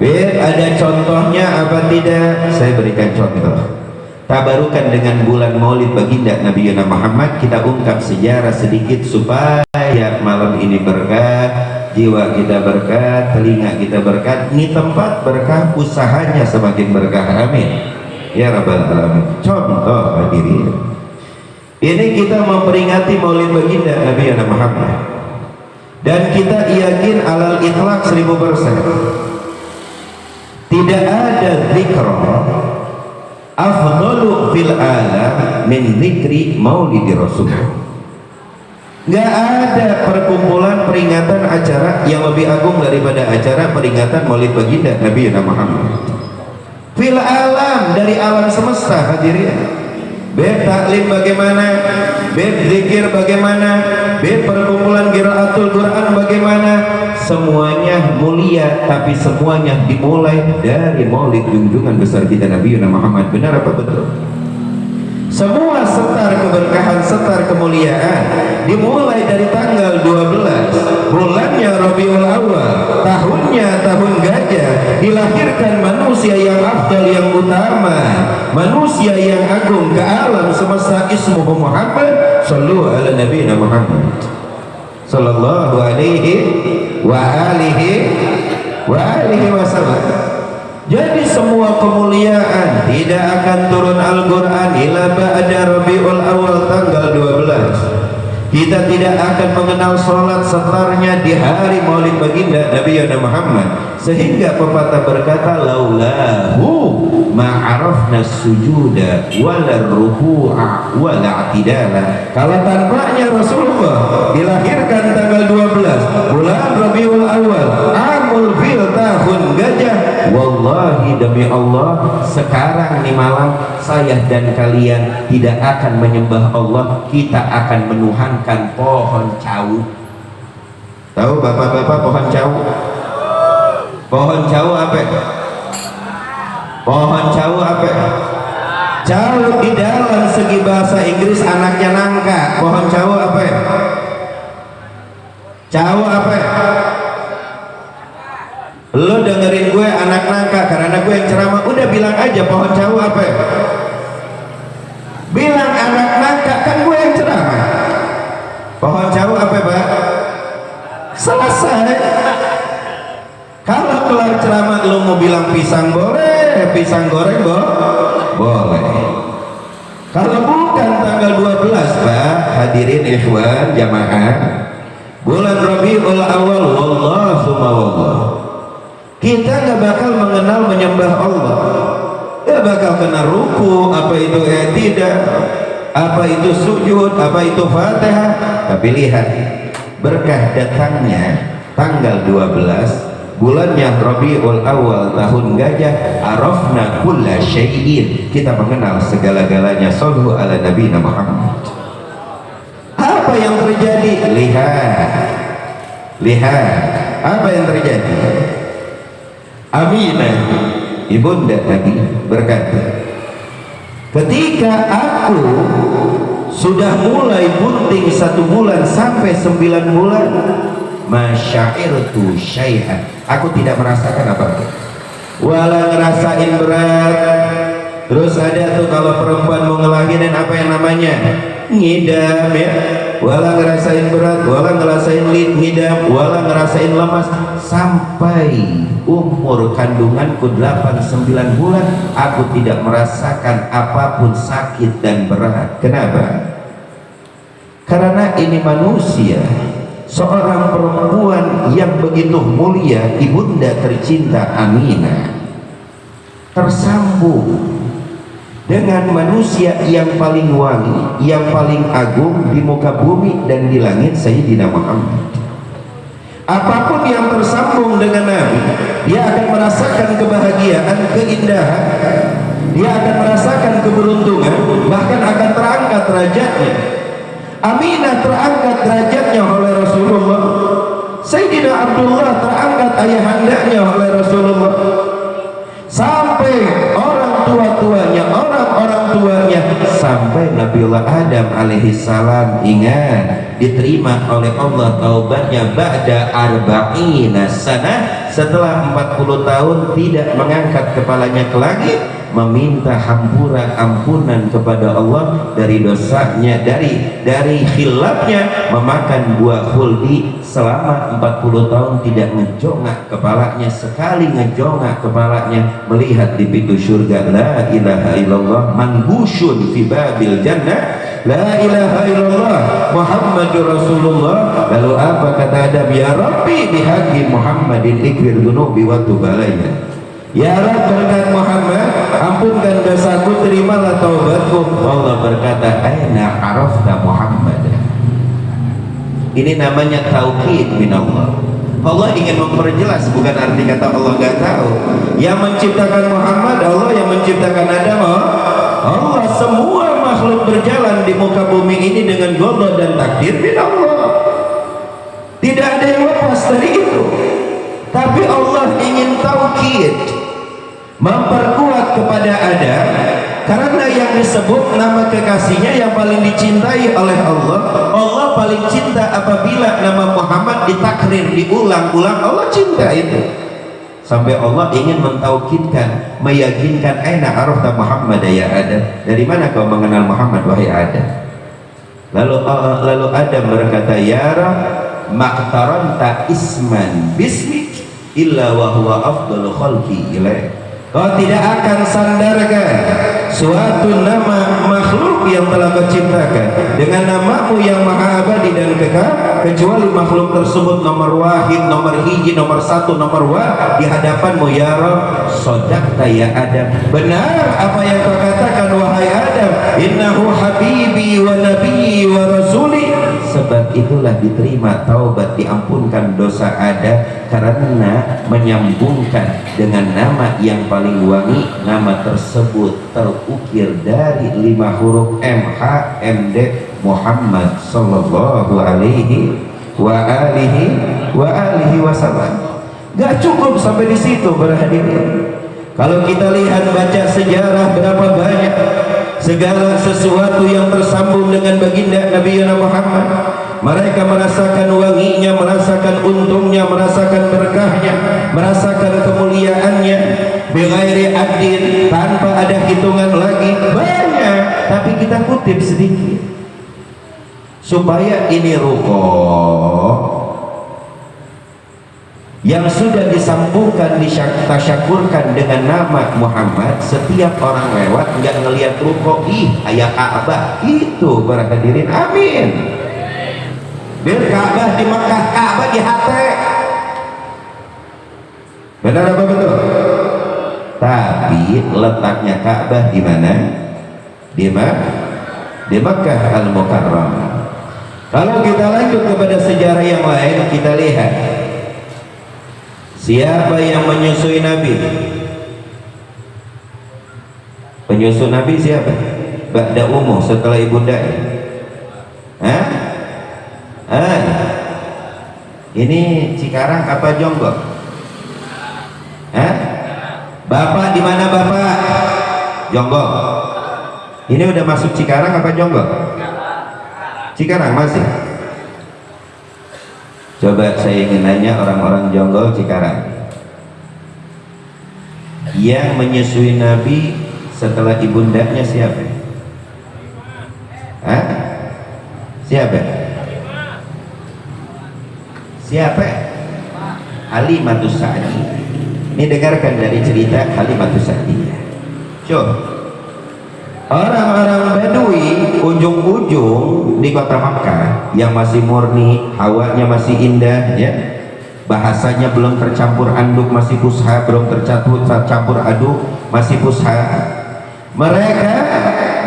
Biar ada contohnya apa tidak, saya berikan contoh. Tabarukan dengan bulan Maulid baginda Nabi Muhammad, kita ungkap sejarah sedikit supaya malam ini berkah, jiwa kita berkah, telinga kita berkah, ini tempat berkah, usahanya semakin berkah, amin ya rabbal alamin. Contoh hadirin, ini kita memperingati Maulid baginda Nabi Muhammad dan kita yakin alal itlaq 1000%. Tidak ada zikr afdalu fil alam min zikri maulidi rasul. Nggak ada perkumpulan peringatan acara yang lebih agung daripada acara peringatan maulid baginda Nabi Muhammad fil alam, dari alam semesta hadirin. Beb taklim bagaimana, beb zikir bagaimana, beb perkumpulan qiraatul Quran bagaimana, semuanya mulia, tapi semuanya dimulai dari maulid junjungan besar kita Nabi Muhammad. Benar apa betul? Semua setar keberkahan, setar kemuliaan dimulai dari tanggal 12 bulannya Rabiul Awal, tahunnya tahun gajah, dilahirkan manusia yang afdal, yang utama, manusia yang agung ke alam semesta, ismuhu Muhammad. Shallu ala Nabi Muhammad sallallahu alaihi wa alihi wasallam. Jadi semua kemuliaan tidak akan turun Al-Quran ila ba'da Rabiul Awal tanggal 12. Kita tidak akan mengenal sholat setarnya di hari maulid baginda Nabi Muhammad, sehingga pepatah berkata laulahu ma'arafna sujuda wala ruku'a wala i'tidala. Kalau tanpanya Rasulullah dilahirkan tanggal 12 bulan Rabiul Awal amul fil tahun gajah, wallahi demi Allah sekarang nih malam saya dan kalian tidak akan menyembah Allah, kita akan menuhankan pohon cau. Tahu bapak-bapak pohon cau? Pohon cau apa? Pohon cau apa? Cau di dalam segi bahasa Inggris anaknya nangka. Pohon cau apa? Cau apa? Lo dengerin gue anak nangka karena gue yang ceramah, udah bilang aja pohon cau apa? Bilang anak nangka, kan gue yang ceramah. Pohon cau apa Pak? Selesai. Kalau kelar ceramah lo mau bilang pisang boleh, pisang goreng boleh. Kalau bukan tanggal 12 Pak, hadirin ikhwan jamaah, bulan Rabiul Awal, wallah summa wallah, kita nggak bakal mengenal menyembah Allah, nggak bakal kenal ruku, apa itu i'tidal, apa itu sujud, apa itu Fatihah. Tapi lihat berkah datangnya tanggal 12 bulannya Rabiul Awal tahun gajah, arafna kulla syai'in, kita mengenal segala-galanya. Shallu ala Nabi Muhammad. Apa yang terjadi? Lihat apa yang terjadi. Aminah ibunda Nabi berkata, ketika aku sudah mulai bunting 1 bulan sampai 9 bulan, masyairtu syai'an, aku tidak merasakan apa-apa, wala ngerasain berat. Terus ada tuh kalau perempuan mau ngelahirin apa yang namanya ngidam ya, wala ngerasain berat, wala ngerasain ngidam, wala ngerasain lemas. Sampai umur kandunganku 8-9 bulan aku tidak merasakan apapun sakit dan berat. Kenapa? Karena ini manusia, seorang perempuan yang begitu mulia, ibunda tercinta Aminah, tersambung dengan manusia yang paling wangi, yang paling agung di muka bumi dan di langit, Sayyidina Muhammad. Apapun yang tersambung dengan Nabi, dia akan merasakan kebahagiaan, keindahan, dia akan merasakan keberuntungan, bahkan akan terangkat derajatnya. Aminah terangkat derajatnya oleh Rasulullah, Sayyidina Abdullah terangkat ayahandanya oleh Rasulullah, sampai orang-orang tuanya, sampai Nabiullah Adam alaihissalam. Ingat, diterima oleh Allah taubatnya ba'da arba'ina sanah, setelah 40 tahun tidak mengangkat kepalanya ke langit, meminta ampunan kepada Allah dari dosanya, dari khilafnya, memakan buah khuldi selama 40 tahun tidak ngejongak kepalanya. Sekali ngejongak kepalanya melihat di pintu surga, la ilaha illallah manghusyun fi babil jannah, la ilaha illallah Muhammadur Rasulullah. Lalu apa kata Adam? Ya Rabbi bihaqqi Muhammadin ikfir dunubi wa tub alayya. Ya Rabb, berkat Muhammad ampunkan dosaku, terimalah taubatku. Allah berkata, aina arafta Muhammad. Ini namanya taukid min Allah. Allah ingin memperjelas, bukan arti kata Allah nggak tahu. Yang menciptakan Muhammad Allah, yang menciptakan Adam Allah. Semua makhluk berjalan di muka bumi ini dengan qada dan takdir min Allah. Tidak ada yang lepas dari itu. Tapi Allah ingin taukid, memperkuat kepada Adam, karena yang disebut nama kekasihnya yang paling dicintai oleh Allah. Allah paling cinta apabila nama Muhammad ditakrir, diulang-ulang. Allah cinta itu. Sampai Allah ingin mentaukidkan, meyakinkan, aina arafta Muhammad ya Adam, dari mana kau mengenal Muhammad wahai Adam? Lalu Adam berkata, ya Rabb, maqtaranta isman bismik illa wa huwa afdalu khalqi ilaik. Kau tidak akan sandarkan suatu nama makhluk yang telah kau ciptakan dengan namamu yang maha abadi dan kekal, kecuali makhluk tersebut nomor wahid, nomor hiji, nomor satu, nomor wah di hadapanmu. Ya Rabb, sodakta ya Adam, benar apa yang kau katakan wahai Adam, innahu habibi wa nabi wa rasuli. Sebab itulah diterima taubat, diampunkan dosa Adam, karena menyambungkan dengan nama yang paling wangi. Nama tersebut terukir dari 5 huruf MHMD, Muhammad sallallahu alaihi wa alihi wasallam. Gak cukup sampai di situ berhadirin. Kalau kita lihat baca sejarah, berapa banyak segala sesuatu yang tersambung dengan baginda Nabi Muhammad. Mereka merasakan wanginya, merasakan untungnya, merasakan berkahnya, merasakan kemuliaannya, bighairi adin, tanpa ada hitungan lagi. Banyak, tapi kita kutip sedikit supaya ini ruqyah yang sudah disambungkan, disyakurkan dengan nama Muhammad. Setiap orang lewat nggak ngelihat ruko, ih ayah Ka'bah itu para hadirin, amin. Bil Ka'bah di Mekah, Ka'bah di hati. Benar apa betul? Tapi letaknya Ka'bah di mana? Di Mekah Al-Mukarramah. Kalau kita lanjut kepada sejarah yang lain, kita lihat siapa yang menyusui Nabi. Penyusu Nabi siapa? Ba'da ummu, setelah ibunda. Ini Cikarang apa Jonggol? Bapak di mana Bapak? Jonggol. Ini udah masuk Cikarang apa Jonggol? Cikarang masih. Coba saya ingin nanya orang-orang Jonggol Cikarang, yang menyusui Nabi setelah ibundanya siapa? Siapa? Siapa? Halimatus Sa'diyah. Ini dengarkan dari cerita Halimatus Sa'diyah. Orang-orang Badui ujung-ujung di kota Makkah yang masih murni, hawanya masih indah, ya, bahasanya belum tercampur anduk, masih fusha, belum tercampur aduk, masih fusha. Mereka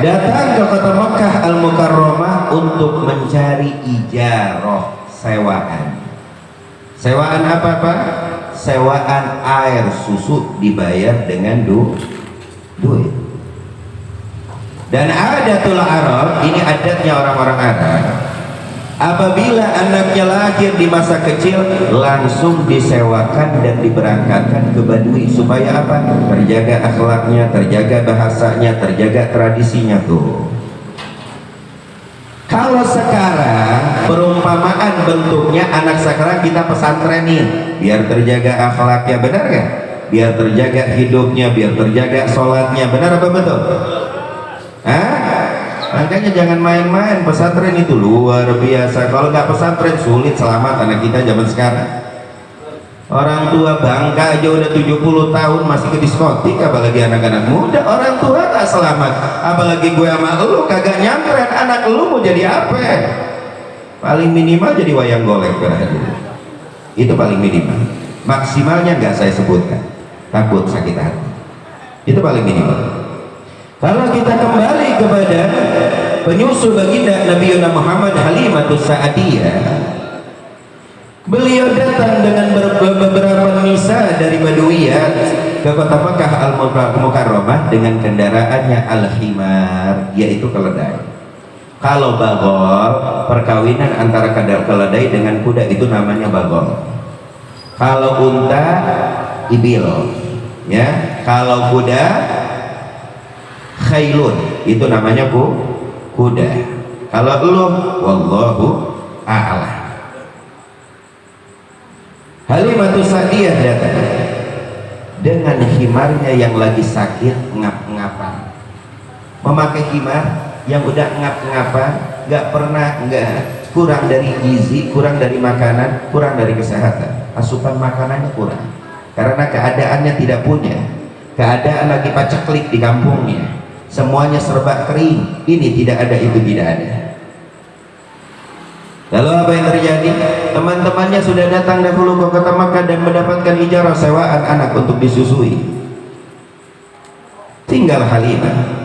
datang ke kota Makkah Al-Mukarramah untuk mencari ijarah, sewaan. Sewaan apa Pak? Sewaan air susu dibayar dengan duit. Dan adatul Arab, ini adatnya orang-orang Arab, apabila anaknya lahir di masa kecil langsung disewakan dan diberangkatkan ke Badui. Supaya apa? Terjaga akhlaknya, terjaga bahasanya, terjaga tradisinya tuh. Kalau sekarang perumpamaan bentuknya anak sekarang kita pesantrenin biar terjaga akhlaknya, benar gak? Biar terjaga hidupnya, biar terjaga sholatnya, benar apa betul? Makanya jangan main-main, pesantren itu luar biasa. Kalau nggak pesantren sulit selamat anak kita zaman sekarang. Orang tua bangka aja udah 70 tahun masih ke diskotik, apalagi anak-anak muda. Orang tua nggak selamat, apalagi gue sama lu kagak nyamperin. Anak lu mau jadi apa? Paling minimal jadi wayang golek berarti. Itu paling minimal. Maksimalnya nggak saya sebutkan, takut sakit hati. Itu paling minimal. Kalau kita kembali kepada penyusul baginda Nabi Muhammad Halimatus Sa'diyah, beliau datang dengan beberapa nisa dari Badawiyah ke kota Makkah Al-Mukarramah dengan kendaraannya al-himar, yaitu keledai. Kalau bagol, perkawinan antara keledai dengan kuda itu namanya bagol. Kalau unta, ibil, ya. Kalau kuda, khailun, itu namanya kuda. Kalau lu, wallahu a'lam. Halimatus Sa'diyah datang dengan himarnya yang lagi sakit ngap-ngapan. Memakai himar yang udah ngap-ngapan, nggak pernah, nggak kurang dari gizi, kurang dari makanan, kurang dari kesehatan. Asupan makanannya kurang karena keadaannya tidak punya, keadaan lagi paceklik di kampungnya, semuanya serba kering. Ini tidak ada, itu tidak ada. Lalu apa yang terjadi? Teman-temannya sudah datang dahulu ke kota Makkah dan mendapatkan ijarah sewaan anak untuk disusui. Tinggal Halimah.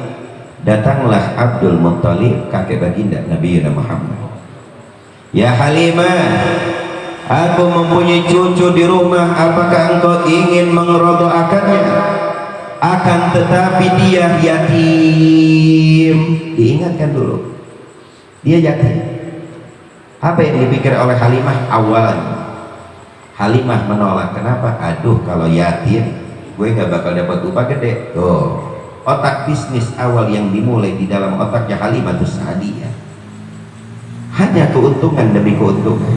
Datanglah Abdul Muttalib, kakek baginda Nabi Muhammad. Ya Halimah, aku mempunyai cucu di rumah, apakah engkau ingin mengerodoakannya? Akan tetapi dia yatim. Diingatkan dulu, dia yatim. Apa yang dipikir oleh Halimah awalnya? Halimah menolak. Kenapa? Aduh, kalau yatim gue gak bakal dapat upah gede. Tuh, otak bisnis awal yang dimulai di dalam otaknya Halimatus Sa'diyah hanya keuntungan demi keuntungan,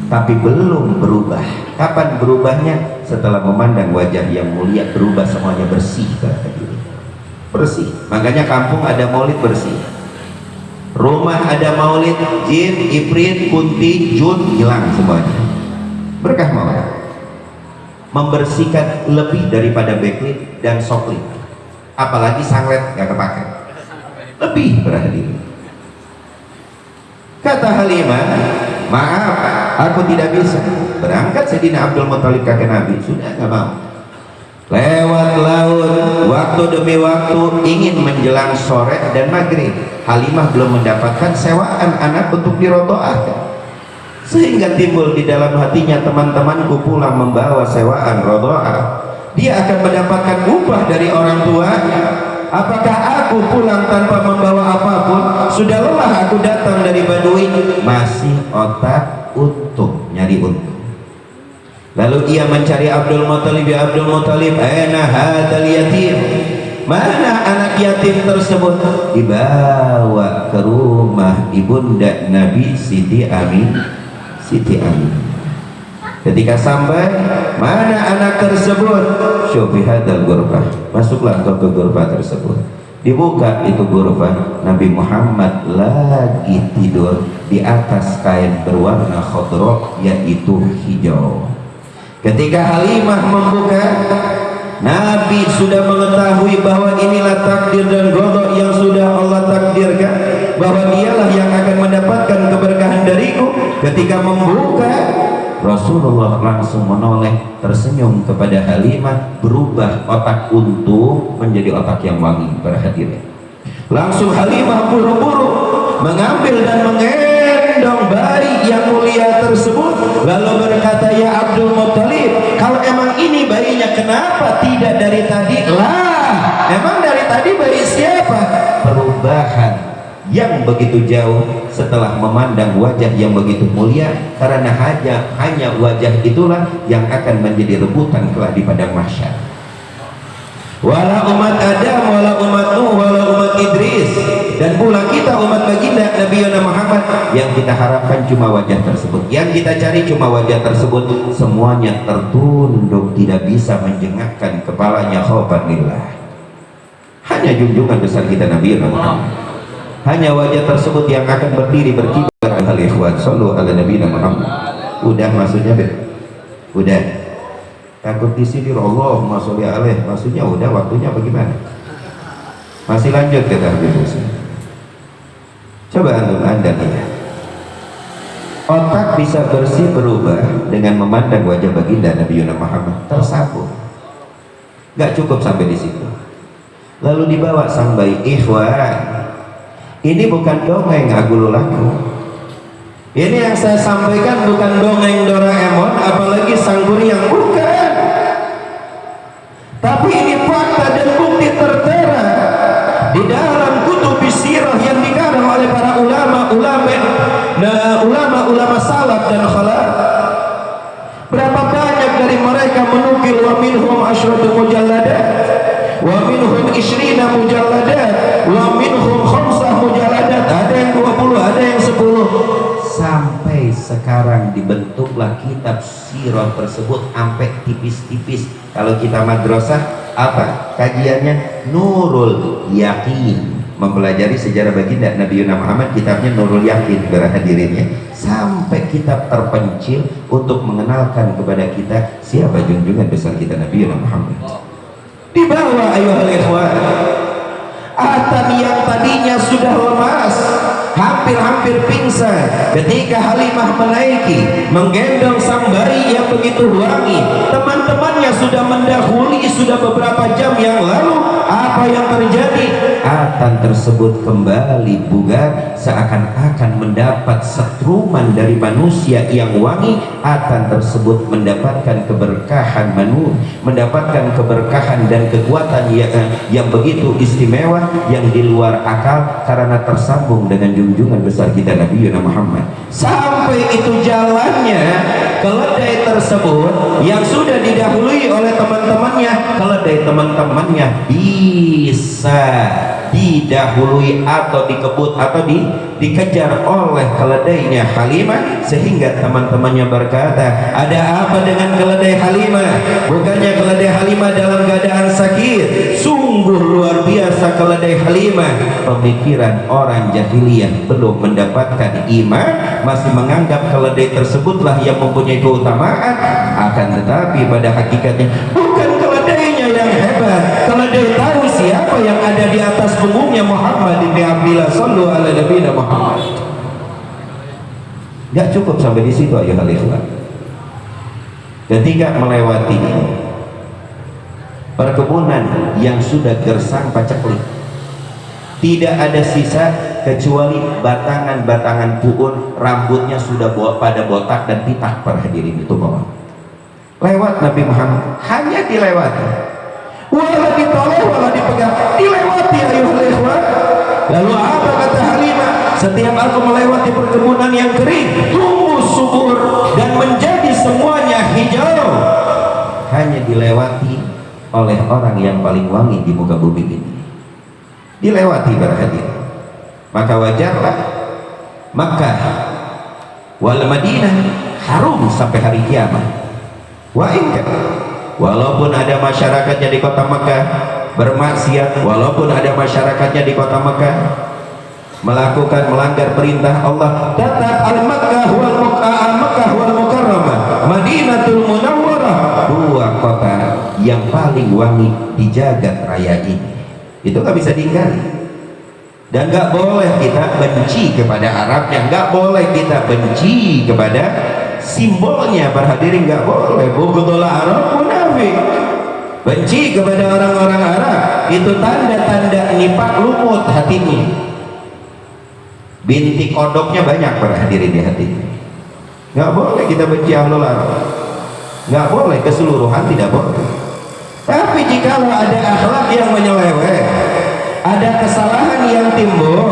tapi belum berubah. Kapan berubahnya? Setelah memandang wajah yang mulia, berubah semuanya, bersih. Bersih. Makanya kampung ada maulid bersih, rumah ada maulid, jin, ifrit, kunti, jun hilang semuanya. Berkah maulid. membersihkan lebih daripada backlit dan softlit, apalagi sanglet gak kepake, lebih berhadirin. Kata Halimah, maaf aku tidak bisa berangkat. Sayyidina Abdul Muthalib kakek Nabi sudah gak mau. Lewat laut, waktu demi waktu, ingin menjelang sore dan maghrib, Halimah belum mendapatkan sewaan anak untuk dirodoahkan, sehingga timbul di dalam hatinya, teman-temanku pulang membawa sewaan rodoah, dia akan mendapatkan upah dari orang tuanya. Apakah aku pulang tanpa membawa apapun? Sudah lelah aku datang dari Badui, masih otak untung, nyari untung. Lalu ia mencari Abdul Muthalib. Ya Abdul Muthalib, aina hadzal yatim? Mana anak yatim tersebut? Dibawa ke rumah ibunda Nabi Siti Amin. Siti Amin. Ketika sampai, mana anak tersebut? Syufi hadzal ghurfah. Masuklah ke ghurfah tersebut. Dibuka itu ghurfah, Nabi Muhammad lagi tidur di atas kain berwarna khadra, yaitu hijau. Ketika Halimah membuka, Nabi sudah mengetahui bahwa inilah takdir dan qada yang sudah Allah takdirkan, bahwa dialah yang akan mendapatkan keberkahan dariku. Ketika membuka, Rasulullah langsung menoleh, tersenyum kepada Halimah, berubah otak untu menjadi otak yang wangi. Perhatikan, langsung Halimah buru-buru mengambil dan menggendong bayi yang mulia tersebut, lalu berkata, ya Abdul Muthalib, kalau emang ini bayinya, kenapa tidak dari tadi? Lah, emang dari tadi bayi siapa? Perubahan yang begitu jauh setelah memandang wajah yang begitu mulia, karena hanya wajah itulah yang akan menjadi rebutan kelak di padang mahsyar. Wala umat Adam, wala umat Nuh, wala umat Idris, dan pula kita umat baginda Nabi Muhammad, yang kita harapkan cuma wajah tersebut, yang kita cari cuma wajah tersebut. Semuanya tertunduk, tidak bisa menjengakkan kepalanya khaufan lillah. Hanya junjungan besar kita Nabi Muhammad, hanya wajah tersebut yang akan berdiri berkibar. Al-ikhwan sallu ala Nabi Muhammad. Udah maksudnya, udah. Takut disindir, Allahumma sholli alaih, maksudnya udah, waktunya bagaimana? Masih lanjut kita Habibus. Coba anda lihat, otak bisa bersih berubah dengan memandang wajah baginda Nabi Muhammad, tersambung. Gak cukup sampai di situ, lalu dibawa sang bayi. Ikhwan, ini bukan dongeng agululaku. Ini yang saya sampaikan bukan dongeng Doraemon, apalagi sang yang bukan. Tapi ini fakta dan bukti tertera di dalam kutub sirah yang dikarang oleh para ulama salaf dan khalaf. Berapa banyak dari mereka menukil, wa minhum asyratu mujalladat, wa minhum isyrina mujalladat, wa minhum khamsah mujalladat. Ada yang 20, ada yang 10. Sampai sekarang dibentuklah kitab sirah tersebut sampai tipis-tipis. Kalau kita madrasah, apa kajiannya? Nurul Yakin, mempelajari sejarah baginda Nabi Muhammad, kitabnya Nurul Yakin. Berhadirinnya, sampai kitab terpencil untuk mengenalkan kepada kita siapa junjungan besar kita Nabi Muhammad. Di bawah ayuhal ikhwan, Atam yang tadinya sudah lemas, hampir-hampir pingsan, ketika Halimah menaiki, menggendong sang bayi yang begitu wangi. Teman-temannya sudah mendahului, sudah beberapa jam yang lalu. Apa yang terjadi? Atan tersebut kembali bugar, seakan-akan mendapat setruman dari manusia yang wangi. Atan tersebut mendapatkan keberkahan mendapatkan keberkahan dan kekuatan yang begitu istimewa, yang di luar akal, karena tersambung dengan junjungan besar kita Nabi Muhammad. Sampai itu jalannya keledai tersebut yang sudah didahului oleh teman-temannya, keledai teman-temannya bisa didahului atau dikebut atau dikejar oleh keledainya Halimah, sehingga teman-temannya berkata, ada apa dengan keledai Halimah? Bukannya keledai Halimah dalam keadaan sakit? Sungguh luar biasa keledai Halimah. Pemikiran orang jahiliyah belum mendapatkan iman, masih menganggap keledai tersebutlah yang mempunyai keutamaan. Akan tetapi pada hakikatnya bukan keledainya yang hebat, keledai tahu siapa yang ada di atas punggungnya Muhammad ibn Abdillah sallu ala nabiyina Muhammad. Gak cukup sampai di situ ayuhal ikhwan. Ketika melewati perkebunan yang sudah gersang paceklik, tidak ada sisa kecuali batangan-batangan pohon, rambutnya sudah pada botak dan pitak. Para hadirin itu bawah. Lewat Nabi Muhammad, hanya dilewati, wala ditoleh, wala dipegang, dilewati ayuhal ikhwan. Lalu apa kata Halimah? Setiap aku melewati perkebunan yang kering, tumbuh subur dan menjadi semuanya hijau, hanya dilewati oleh orang yang paling wangi di muka bumi ini. Dilewati para hadirin. Maka wajarlah Makkah wal Madinah harum sampai hari kiamat. Walaupun ada masyarakatnya di kota Makkah bermaksiat, walaupun ada masyarakatnya di kota Makkah melanggar perintah Allah, tetap al-Makkah wal Mukarramah, Madinatul Munawwarah, dua kota yang paling wangi di jagat raya ini. Itu nggak bisa diingkari. Dan nggak boleh kita benci kepada Arabnya, nggak boleh kita benci kepada simbolnya. Berhadirin, nggak boleh. Bughdul Arab munafik. Benci kepada orang-orang Arab itu tanda-tanda nifak lumut hatinya. Bintik kodoknya banyak berhadirin di hatinya. Nggak boleh kita benci ahlul Arab, nggak boleh, keseluruhan tidak boleh. Tapi jikalau ada akhlak yang menyeleweng, ada kesalahan yang timbul,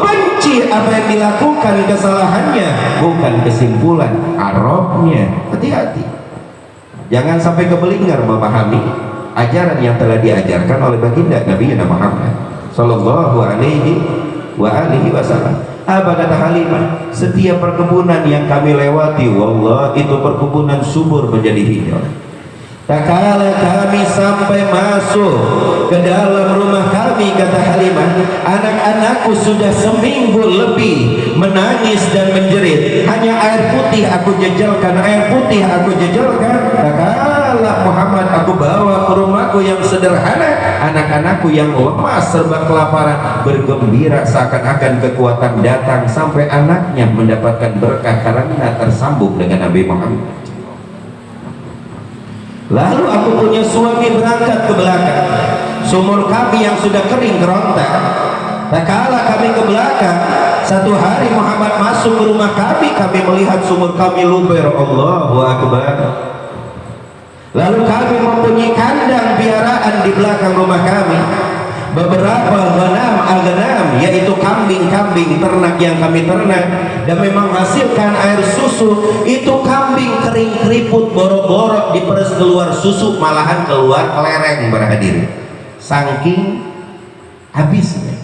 benci apa yang dilakukan kesalahannya, bukan kesimpulan Arabnya. Hati-hati, jangan sampai kebelingar memahami ajaran yang telah diajarkan oleh baginda Nabi Muhammad sallallahu alaihi wasallam. Apa kata Halimah? Setiap perkebunan yang kami lewati, wallah itu perkebunan subur menjadi hijau. Tak kala kami sampai masuk ke dalam rumah kami, kata Halimah, anak-anakku sudah seminggu lebih menangis dan menjerit. Hanya air putih aku jejelkan, air putih aku jejelkan. Tak kala Muhammad aku bawa ke rumahku yang sederhana, anak-anakku yang lemas serba kelaparan bergembira seakan-akan kekuatan datang, sampai anaknya mendapatkan berkah karena tersambung dengan Nabi Muhammad. Lalu aku punya suami berangkat ke belakang, sumur kami yang sudah kering kerontak. Tak kala kami ke belakang, satu hari Muhammad masuk ke rumah kami melihat sumur kami luber. Allahu Akbar. Lalu kami mempunyai kandang piaraan di belakang rumah kami, beberapa al-ghanam, yaitu kambing-kambing ternak yang kami ternak, dan memang menghasilkan air susu. Itu kambing kering keriput, boro-boro diperes keluar susu, malahan keluar kelereng berhadir, saking habisnya.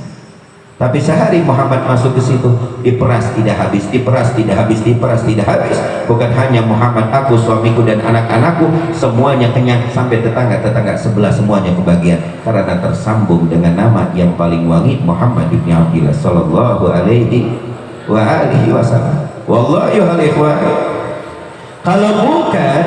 Tapi sehari Muhammad masuk ke situ, diperas tidak habis, diperas tidak habis, diperas tidak habis. Bukan hanya Muhammad, aku, suamiku dan anak-anakku semuanya kenyang, sampai tetangga-tetangga sebelah semuanya kebagian, karena tersambung dengan nama yang paling wangi, Muhammad ibn Abdillah sallallahu alaihi wasallam. Wallahi hal ikhwan, kalau bukan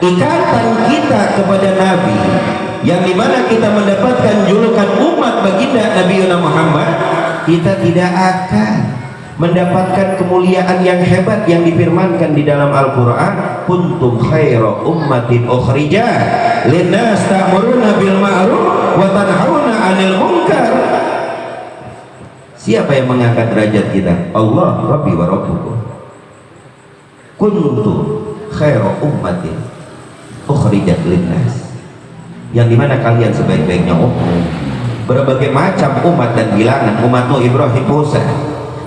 ikatan kita kepada Nabi, yang dimana kita mendapatkan julukan umat baginda Nabi Muhammad, kita tidak akan mendapatkan kemuliaan yang hebat yang difirmankan di dalam Al-Quran, kuntum khaira ummatin ukhrijat linnas ta'muruna bil ma'ruf wa tanhauna 'anil munkar. Siapa yang mengangkat derajat kita? Allah, Rabbi wa Rabbukum. Kuntum khaira ummatin ukhrijat linnas, yang dimana kalian sebaik-baiknya umat. Berbagai macam umat dan bilangan, umat Nuh, Ibrahim, Musa.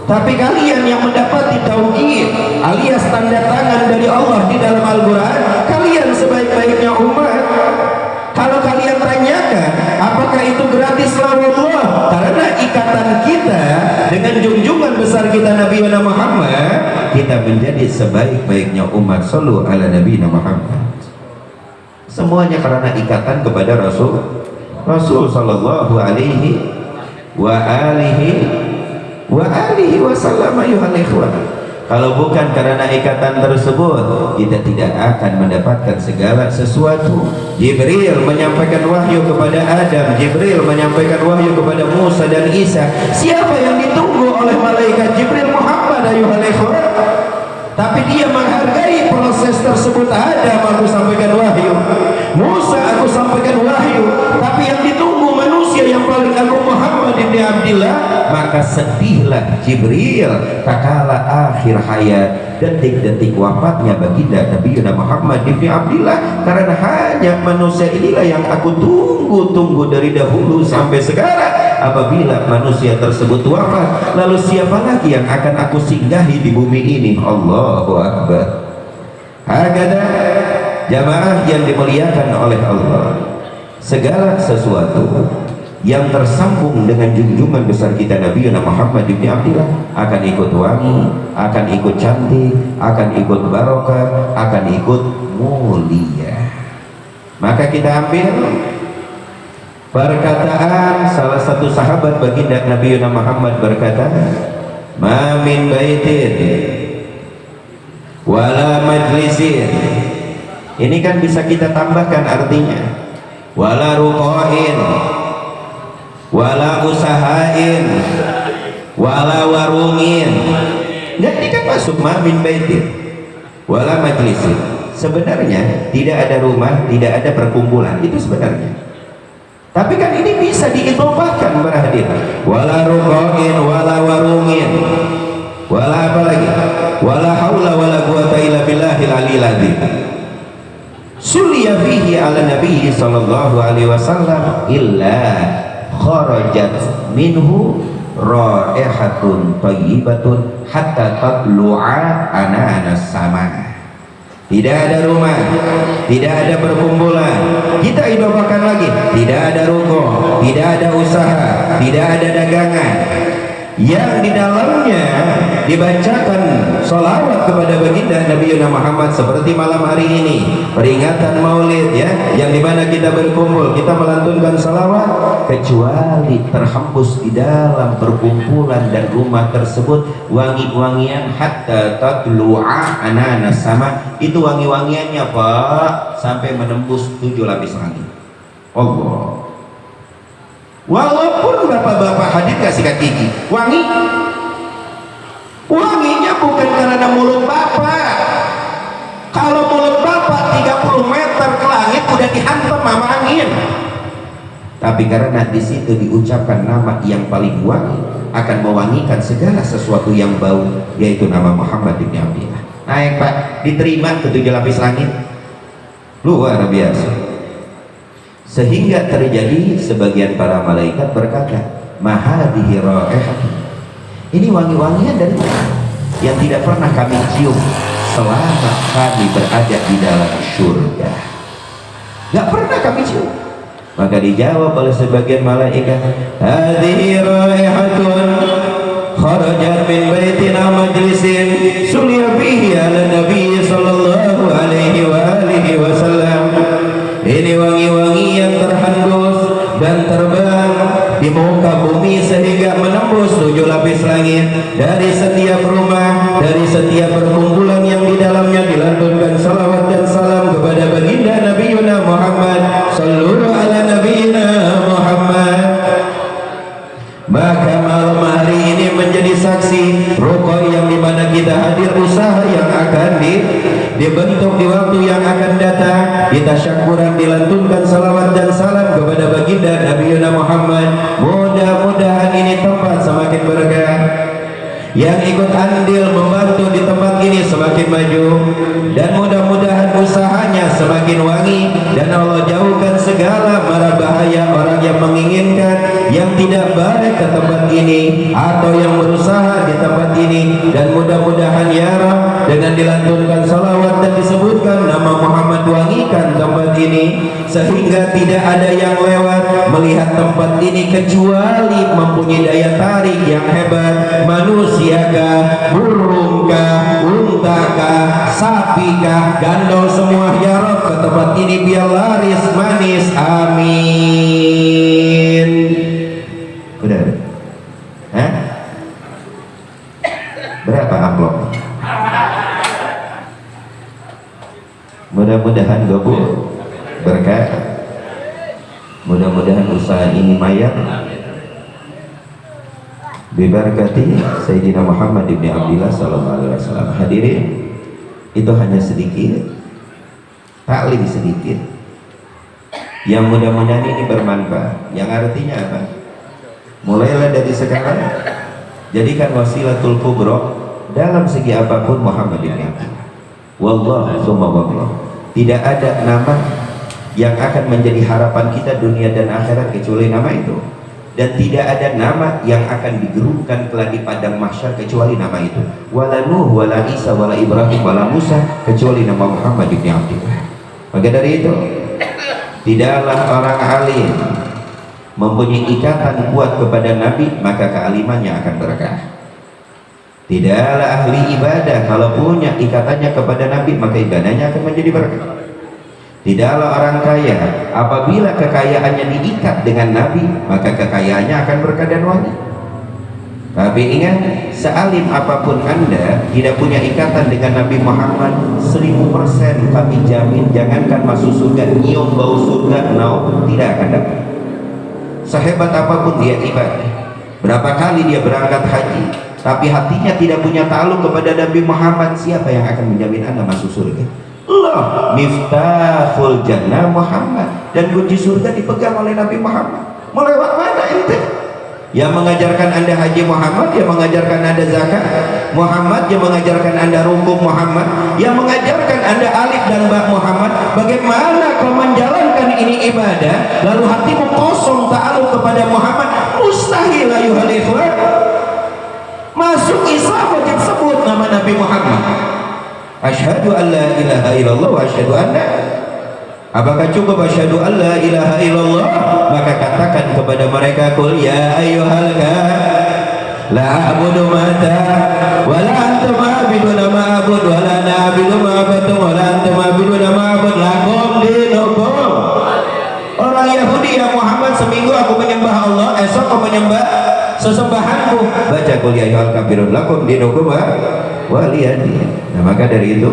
Tapi kalian yang mendapati tauhid alias tanda tangan dari Allah di dalam Al-Quran, kalian sebaik-baiknya umat. Kalau kalian tanyakan apakah itu gratis lawan Allah, karena ikatan kita dengan junjungan besar kita Nabi Muhammad, kita menjadi sebaik-baiknya umat. Sallu ala Nabi Muhammad. Semuanya karena ikatan kepada Rasul sallallahu alaihi wasallam. Ayuhal ikhwan, Kalau bukan karena ikatan tersebut, kita tidak akan mendapatkan segala sesuatu. Jibril menyampaikan wahyu kepada Adam, Jibril menyampaikan wahyu kepada Musa dan Isa. Siapa yang ditunggu oleh malaikat Jibril? Muhammad ayuhal ikhwan. Tapi dia menghargai proses tersebut. Adam aku sampaikan wahyu, Musa aku sampaikan wahyu, tapi yang ditunggu manusia yang paling agung Muhammad ibn Abdillah. Maka sedihlah Jibril tatkala akhir hayat, detik-detik wafatnya baginda Nabi Muhammad ibn Abdillah, karena hanya manusia inilah yang aku tunggu-tunggu dari dahulu sampai sekarang. Apabila manusia tersebut wafat, lalu siapa lagi yang akan aku singgahi di bumi ini? Allahu Akbar. Hakada jamaah yang dimuliakan oleh Allah, segala sesuatu yang tersambung dengan junjungan besar kita Nabi Muhammad ibn Abdillah akan ikut wangi, akan ikut cantik, akan ikut barokah, akan ikut mulia. Maka kita ambil perkataan salah satu sahabat baginda Nabi Muhammad berkata, "Ma min baitin wala majlisin." Ini kan bisa kita tambahkan artinya, wala ruqain wala usahain wala warungin. Jadi kan masuk ma min baitin wala majlisin. Sebenarnya tidak ada rumah, tidak ada perkumpulan, itu sebenarnya. Tapi kan ini bisa diidhofahkan berhadir. Wala ruqain wala warungin wala apa lagi? Wala haula wala quwata illa billahil aliyil azim. Suliya fihi ala nabi sallallahu alaihi wasallam illa kharajat minhu raihatun thayyibatun hatta tatlu'a ananas sama. Tidak ada rumah, tidak ada perkumpulan. Kita idhofahkan lagi, tidak ada ruko, tidak ada usaha, tidak ada dagangan yang di dalamnya dibacakan sholawat kepada baginda Nabi Muhammad seperti malam hari ini peringatan Maulid ya, yang dimana kita berkumpul, kita melantunkan sholawat, kecuali terhembus di dalam perkumpulan dan rumah tersebut wangi-wangian hatta tatlu'a ananas sama. Itu wangi-wangiannya Pak sampai menembus 7 lapis langit. Allah. Walaupun bapak-bapak hadir gak sikat gigi, wanginya bukan karena mulut bapak. Kalau mulut bapak 30 meter ke langit udah dihantam sama angin. Tapi karena di situ diucapkan nama yang paling wangi, akan mewangikan segala sesuatu yang bau, yaitu nama Muhammad bin Abdillah. Naik Pak, diterima ke 7 lapis langit. Luar biasa. Sehingga terjadi sebagian para malaikat berkata, "Mahadihi raihatun." Ini wangi-wangian dari mana? Yang tidak pernah kami cium selama kami berada di dalam surga. Gak pernah kami cium. Maka dijawab oleh sebagian malaikat, "Hadhihi raihatun kharajat min baitina majlisin suliya bihi ala nabi sallallahu alaihi wa alihi wasallam." Ini wangi-wangi yang terhembus dan terbang di muka bumi sehingga menembus 7 lapis langit. Dari setiap rumah, dari setiap perkumpulan yang di dalamnya dilantunkan salawat dan salam kepada baginda Nabi Muhammad sallallahu ala nabiyina Muhammad. Maka malam hari ini menjadi saksi rukun yang dimana kita hadir, usaha yang akan dibentuk di waktu yang akan datang. Kita syukuran dilantunkan salawat dan salam kepada baginda Nabi Muhammad. Mudah-mudahan ini tempat semakin berkah. Yang ikut andil membantu di tempat ini semakin maju, dan mudah-mudahan usahanya semakin wangi, dan Allah jauhkan segala mara bahaya orang yang menginginkan yang tidak baik ke tempat ini atau yang berusaha di tempat ini. Dan mudah-mudahan ya Rabb, dengan dilantunkan salawat dan disebutkan nama Muhammad, wangikan tempat ini sehingga tidak ada yang lewat melihat tempat ini kecuali mempunyai daya tarik yang hebat. Manusiakah, burungkah, untakah, sapikah, gandol semua ya Rabb ke tempat ini biar laris manis, amin. Udah? Hah? Berapa amplop? mudah-mudahan gabul berkah, mudah-mudahan usaha ini mayat bibarakati Sayyidina Muhammad ibn Abdillah sallallahu alaihi wasallam. Hadirin, itu hanya sedikit taklim sedikit yang mudah-mudahan ini bermanfaat, yang artinya apa? Mulailah dari sekarang jadikan wasilatul kubra dalam segi apapun Muhammad ibn Abdillah. Wallah summa wallah, tidak ada nama yang akan menjadi harapan kita dunia dan akhirat kecuali nama itu, dan tidak ada nama yang akan digerungkan kelak di padang mahsyar kecuali nama itu. Wala Nuh wala Isa wala Ibrahim wala Musa kecuali nama Muhammad ibn Abdillah. Maka dari itu tidaklah orang alim mempunyai ikatan kuat kepada Nabi maka kealimannya akan berkah. Tidaklah ahli ibadah kalau punya ikatannya kepada Nabi maka ibadahnya akan menjadi berkah. Tidaklah orang kaya apabila kekayaannya diikat dengan Nabi maka kekayaannya akan berkah dan wangi. Tapi ingat, sealim apapun Anda tidak punya ikatan dengan Nabi Muhammad 1000% kami jamin jangankan masuk surga, nyium bau surga, no, tidak akan dapat. Sehebat apapun dia ibadah, berapa kali dia berangkat haji, tapi hatinya tidak punya ta'alluq kepada Nabi Muhammad, siapa yang akan menjamin Anda masuk surga? Allah. Miftahul jannah Muhammad, dan kunci surga dipegang oleh Nabi Muhammad. Mau lewat mana ente? Yang mengajarkan Anda haji Muhammad, yang mengajarkan Anda zakat Muhammad, yang mengajarkan Anda rukun Muhammad, yang mengajarkan Anda alif dan ba Muhammad. Bagaimana kau menjalankan ini ibadah lalu hatimu kosong ta'alluq kepada Muhammad? Mustahil ayuhal ikhwan. Masuk Islam wajib sebut nama Nabi Muhammad. Asyhadu an la ilaha illallah wa asyhadu anna. Apakah cukup asyhadu an la ilaha illallah? Maka katakan kepada mereka, qul ya ayyuhal kafirun la a'budu ma ta'budun wa la antum a'buduna ma a'budu wa la ana a'budu ma a'budtum wa la antum a'buduna ma a'budu lakum dinukum. Orang Yahudi, ya Muhammad, seminggu aku menyembah Allah, esok kau menyembah sesembahanku. Baca qul ya ayyuhal kafirun lakum dinukum waliyadin. Nah, maka dari itu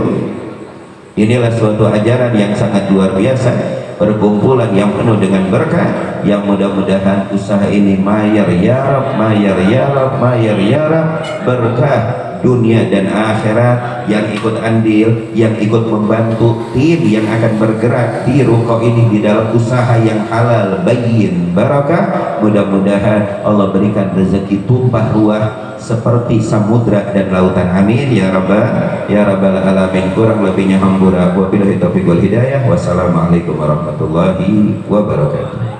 inilah suatu ajaran yang sangat luar biasa, perkumpulan yang penuh dengan berkah, yang mudah-mudahan usaha ini mayar ya Rab, mayar ya Rab, mayar ya Rab, berkah dunia dan akhirat. Yang ikut andil, yang ikut membantu tim yang akan bergerak di ruko ini di dalam usaha yang halal bayyin barakah, mudah-mudahan Allah berikan rezeki tumpah ruah seperti samudra dan lautan. Amin ya rabbal alamin. Kurang lebihnya hambura, wabillahi taufiq wal hidayah. Wassalamualaikum warahmatullahi wabarakatuh.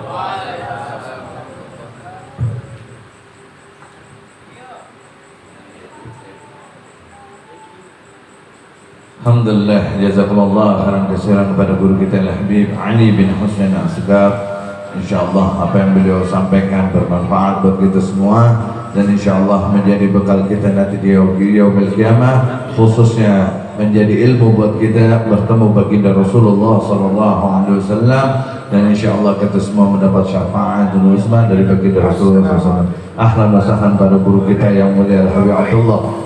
Alhamdulillah, jazakumullah khairan katsiran kepada guru kita Al-Habib Ali bin Hussein Asghar. Insyaallah apa yang beliau sampaikan bermanfaat buat kita semua, dan insyaallah menjadi bekal kita nanti di yaumil qiyamah, khususnya menjadi ilmu buat kita bertemu baginda Rasulullah sallallahu alaihi wasallam, dan insyaallah kita semua mendapat syafaat dan uzma dari baginda Rasulullah sallallahu alaihi wasallam. Ahlan wa sahlan pada guru kita yang mulia Al-Habib Abdullah.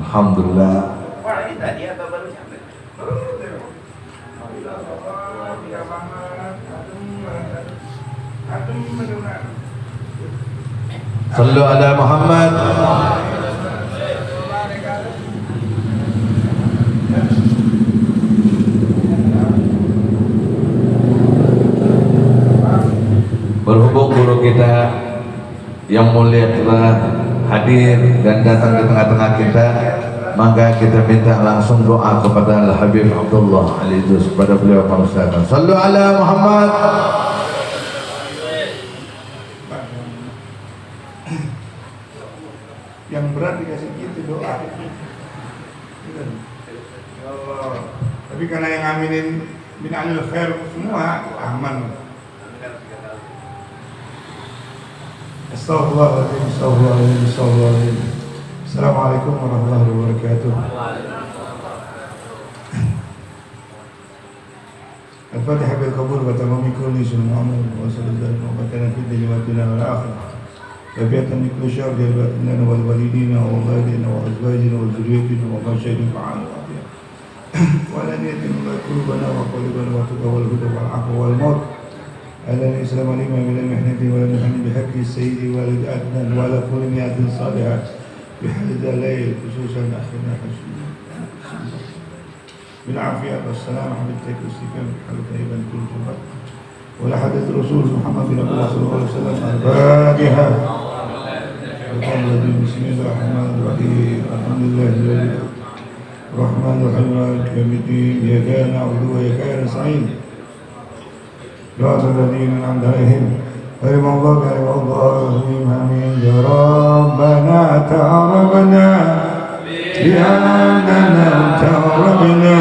Alhamdulillah. Sallu ala Muhammad. Berhubung guru kita yang mulia telah hadir dan datang ke tengah-tengah kita, maka kita minta langsung doa kepada Al-Habib Abdullah Al-Idrus, kepada beliau para ustaz. Sallu ala Muhammad. Yang berat dikasih gitu doa. Tapi karena yang aminin bin alil khair semua aman. Astagfirullahaladzim, astagfirullahaladzim, astagfirullahaladzim. Assalamualaikum warahmatullahi wabarakatuh. Al-Fatihah bil qabul wa tamami kulli sunnah wa sallallahu alaihi wa sallam fid dunya wal akhirah. عافية من كل شر جلبات لنا ولوالدينا وأولادنا وأزواجنا وذريتنا وما شهدوا معنا وعلى نيتنا قلوبنا وقلوبنا وتقوى الهدى والعفو والموت على الإسلام لما من المحنة ولا نحن بحق السيد والد أدنى ولا كل نيات صالحة بحدد الليل خصوصا أخينا حسنا بالعافية والسلام عليك والاستقامة بحال طيبا كل جمعة ولا حدث الرسول محمد صلى الله عليه وسلم الفاتحة بسم الله الرحمن الرحيم الحمد لله الرحمن الرحيم مالك يوم الدين إياك نعبد وإياك نستعين صراط الذين أنعمت عليهم غير المغضوب عليهم آمين يا ربنا تقربنا بأننا تقربنا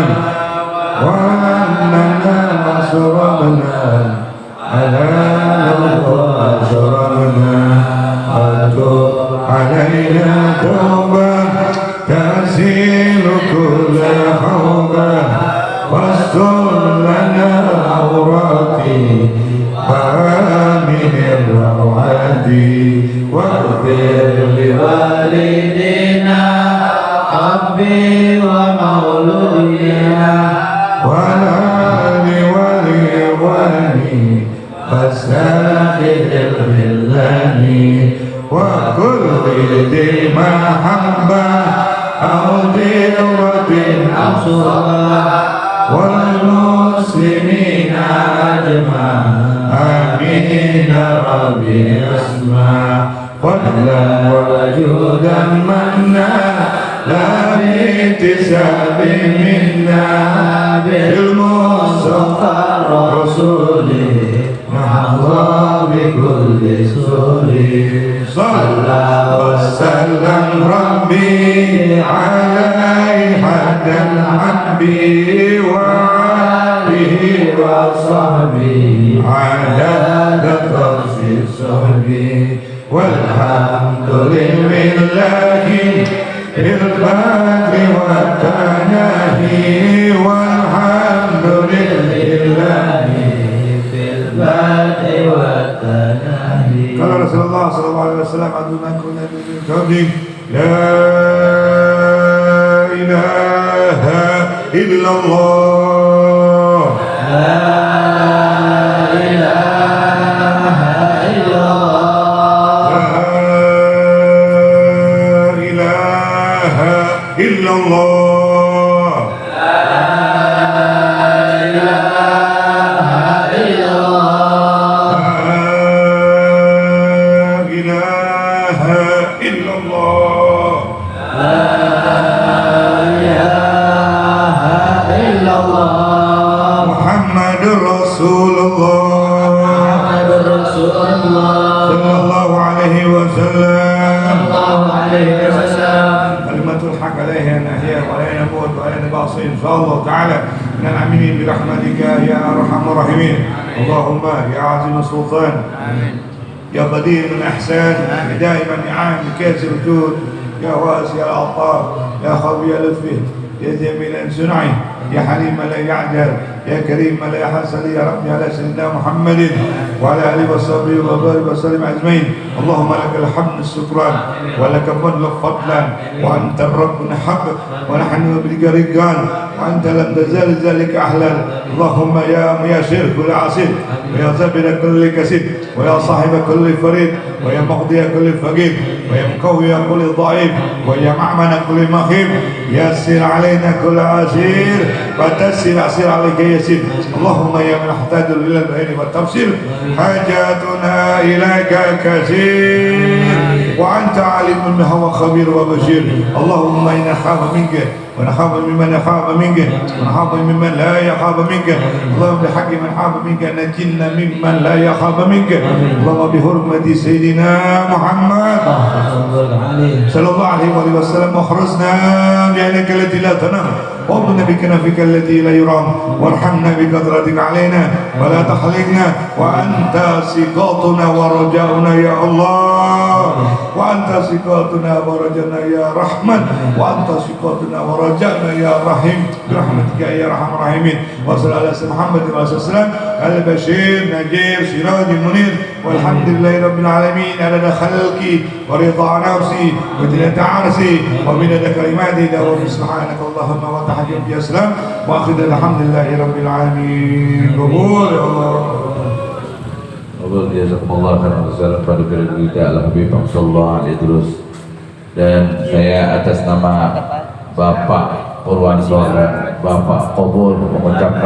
وأننا وصربنا على الله شربنا وتب علينا توبة تسيل كل حوبة واستر لنا عوراتي وآمن الروعات واغفر لوالدينا ربي ومولودنا والآل والإخوان فاستغفر بالله وكل ذي محبة أو ذرة أو صلاة والمسلمين أجمعين آمين ربي اسمع فضلا وجودا منا لا بانتساب منا بالمصطفى الرسول نحظى بكل سور صلى وسلم ربي عليه حد الحبي وآله وصحبه عدد طرف الصحب والحمد لله بالبدر والتناهي والحمد لله بالبدء والتناهي. قال رسول الله صلى الله عليه وسلم عبد من كنا من قبله لا إله إلا الله لا إله إلا الله لا إله إلا الله إن شاء الله تعالى من العاملين برحمتك يا أرحم الراحمين. اللهم يا عظيم السلطان يا قدير من الإحسان يا دائما النعم بكاسر الجود يا واسع العطاء يا خبير لطفه يا جميل صنعه يا حليم لا يعجل يا كريم لا يحسن يا ربي على سيدنا محمد وعلى اله وصحبه وبارك وسلم اجمعين. اللهم لك الحمد الشكران ولك فضلا وانت الرب نحب ونحن بك رجال وانت لم تزال ذلك احلا. اللهم يا ميسر كل عسير ويا زبر كل كسير ويا صاحب كل فريد ويا مقضي كل فقير ويا مقوي كل ضعيف ويا معمن كل مخيب يسر علينا كل عسير وتسر عسير عليك يسير. اللهم يا من احتاج الى العلم والتفسير حاجاتنا اليك كثير وانت عليم بها وخبير وبشير. اللهم انا نخاف منك ونخاف ممن يخاف منك ونخاف ممن لا يخاف منك. اللهم بحق من خاف منك نجنا ممن لا يخاف منك. اللهم بحرمة سيدنا محمد صلى الله عليه وسلم واحرسنا بعينك التي لا تنام واغننا بكنفك التي لا يرام وارحمنا بقدرتك علينا ولا تحرمنا وأنت ثقتنا ورجاؤنا يا الله وأنت ثقتنا ورجاؤنا يا رحمن وأنت ثقتنا ورجاؤنا يا رحيم برحمتك يا أرحم الراحمين وصلى على سيدنا محمد وسلم البشير نجير سراج منير والحمد لله رب العالمين عدد خلقي ورضا نفسي وزنة عرسي ومدد كلماتي دوام سبحانك اللهم وتحيي يا سلام واخذ الحمد لله رب العالمين قبول يا الله Jazakumullah khairan jazakallahu pada kita Al-Habib sallallahu alaihi terus. Dan saya atas nama Bapak Purwanto dan Bapak Qobul mengucapkan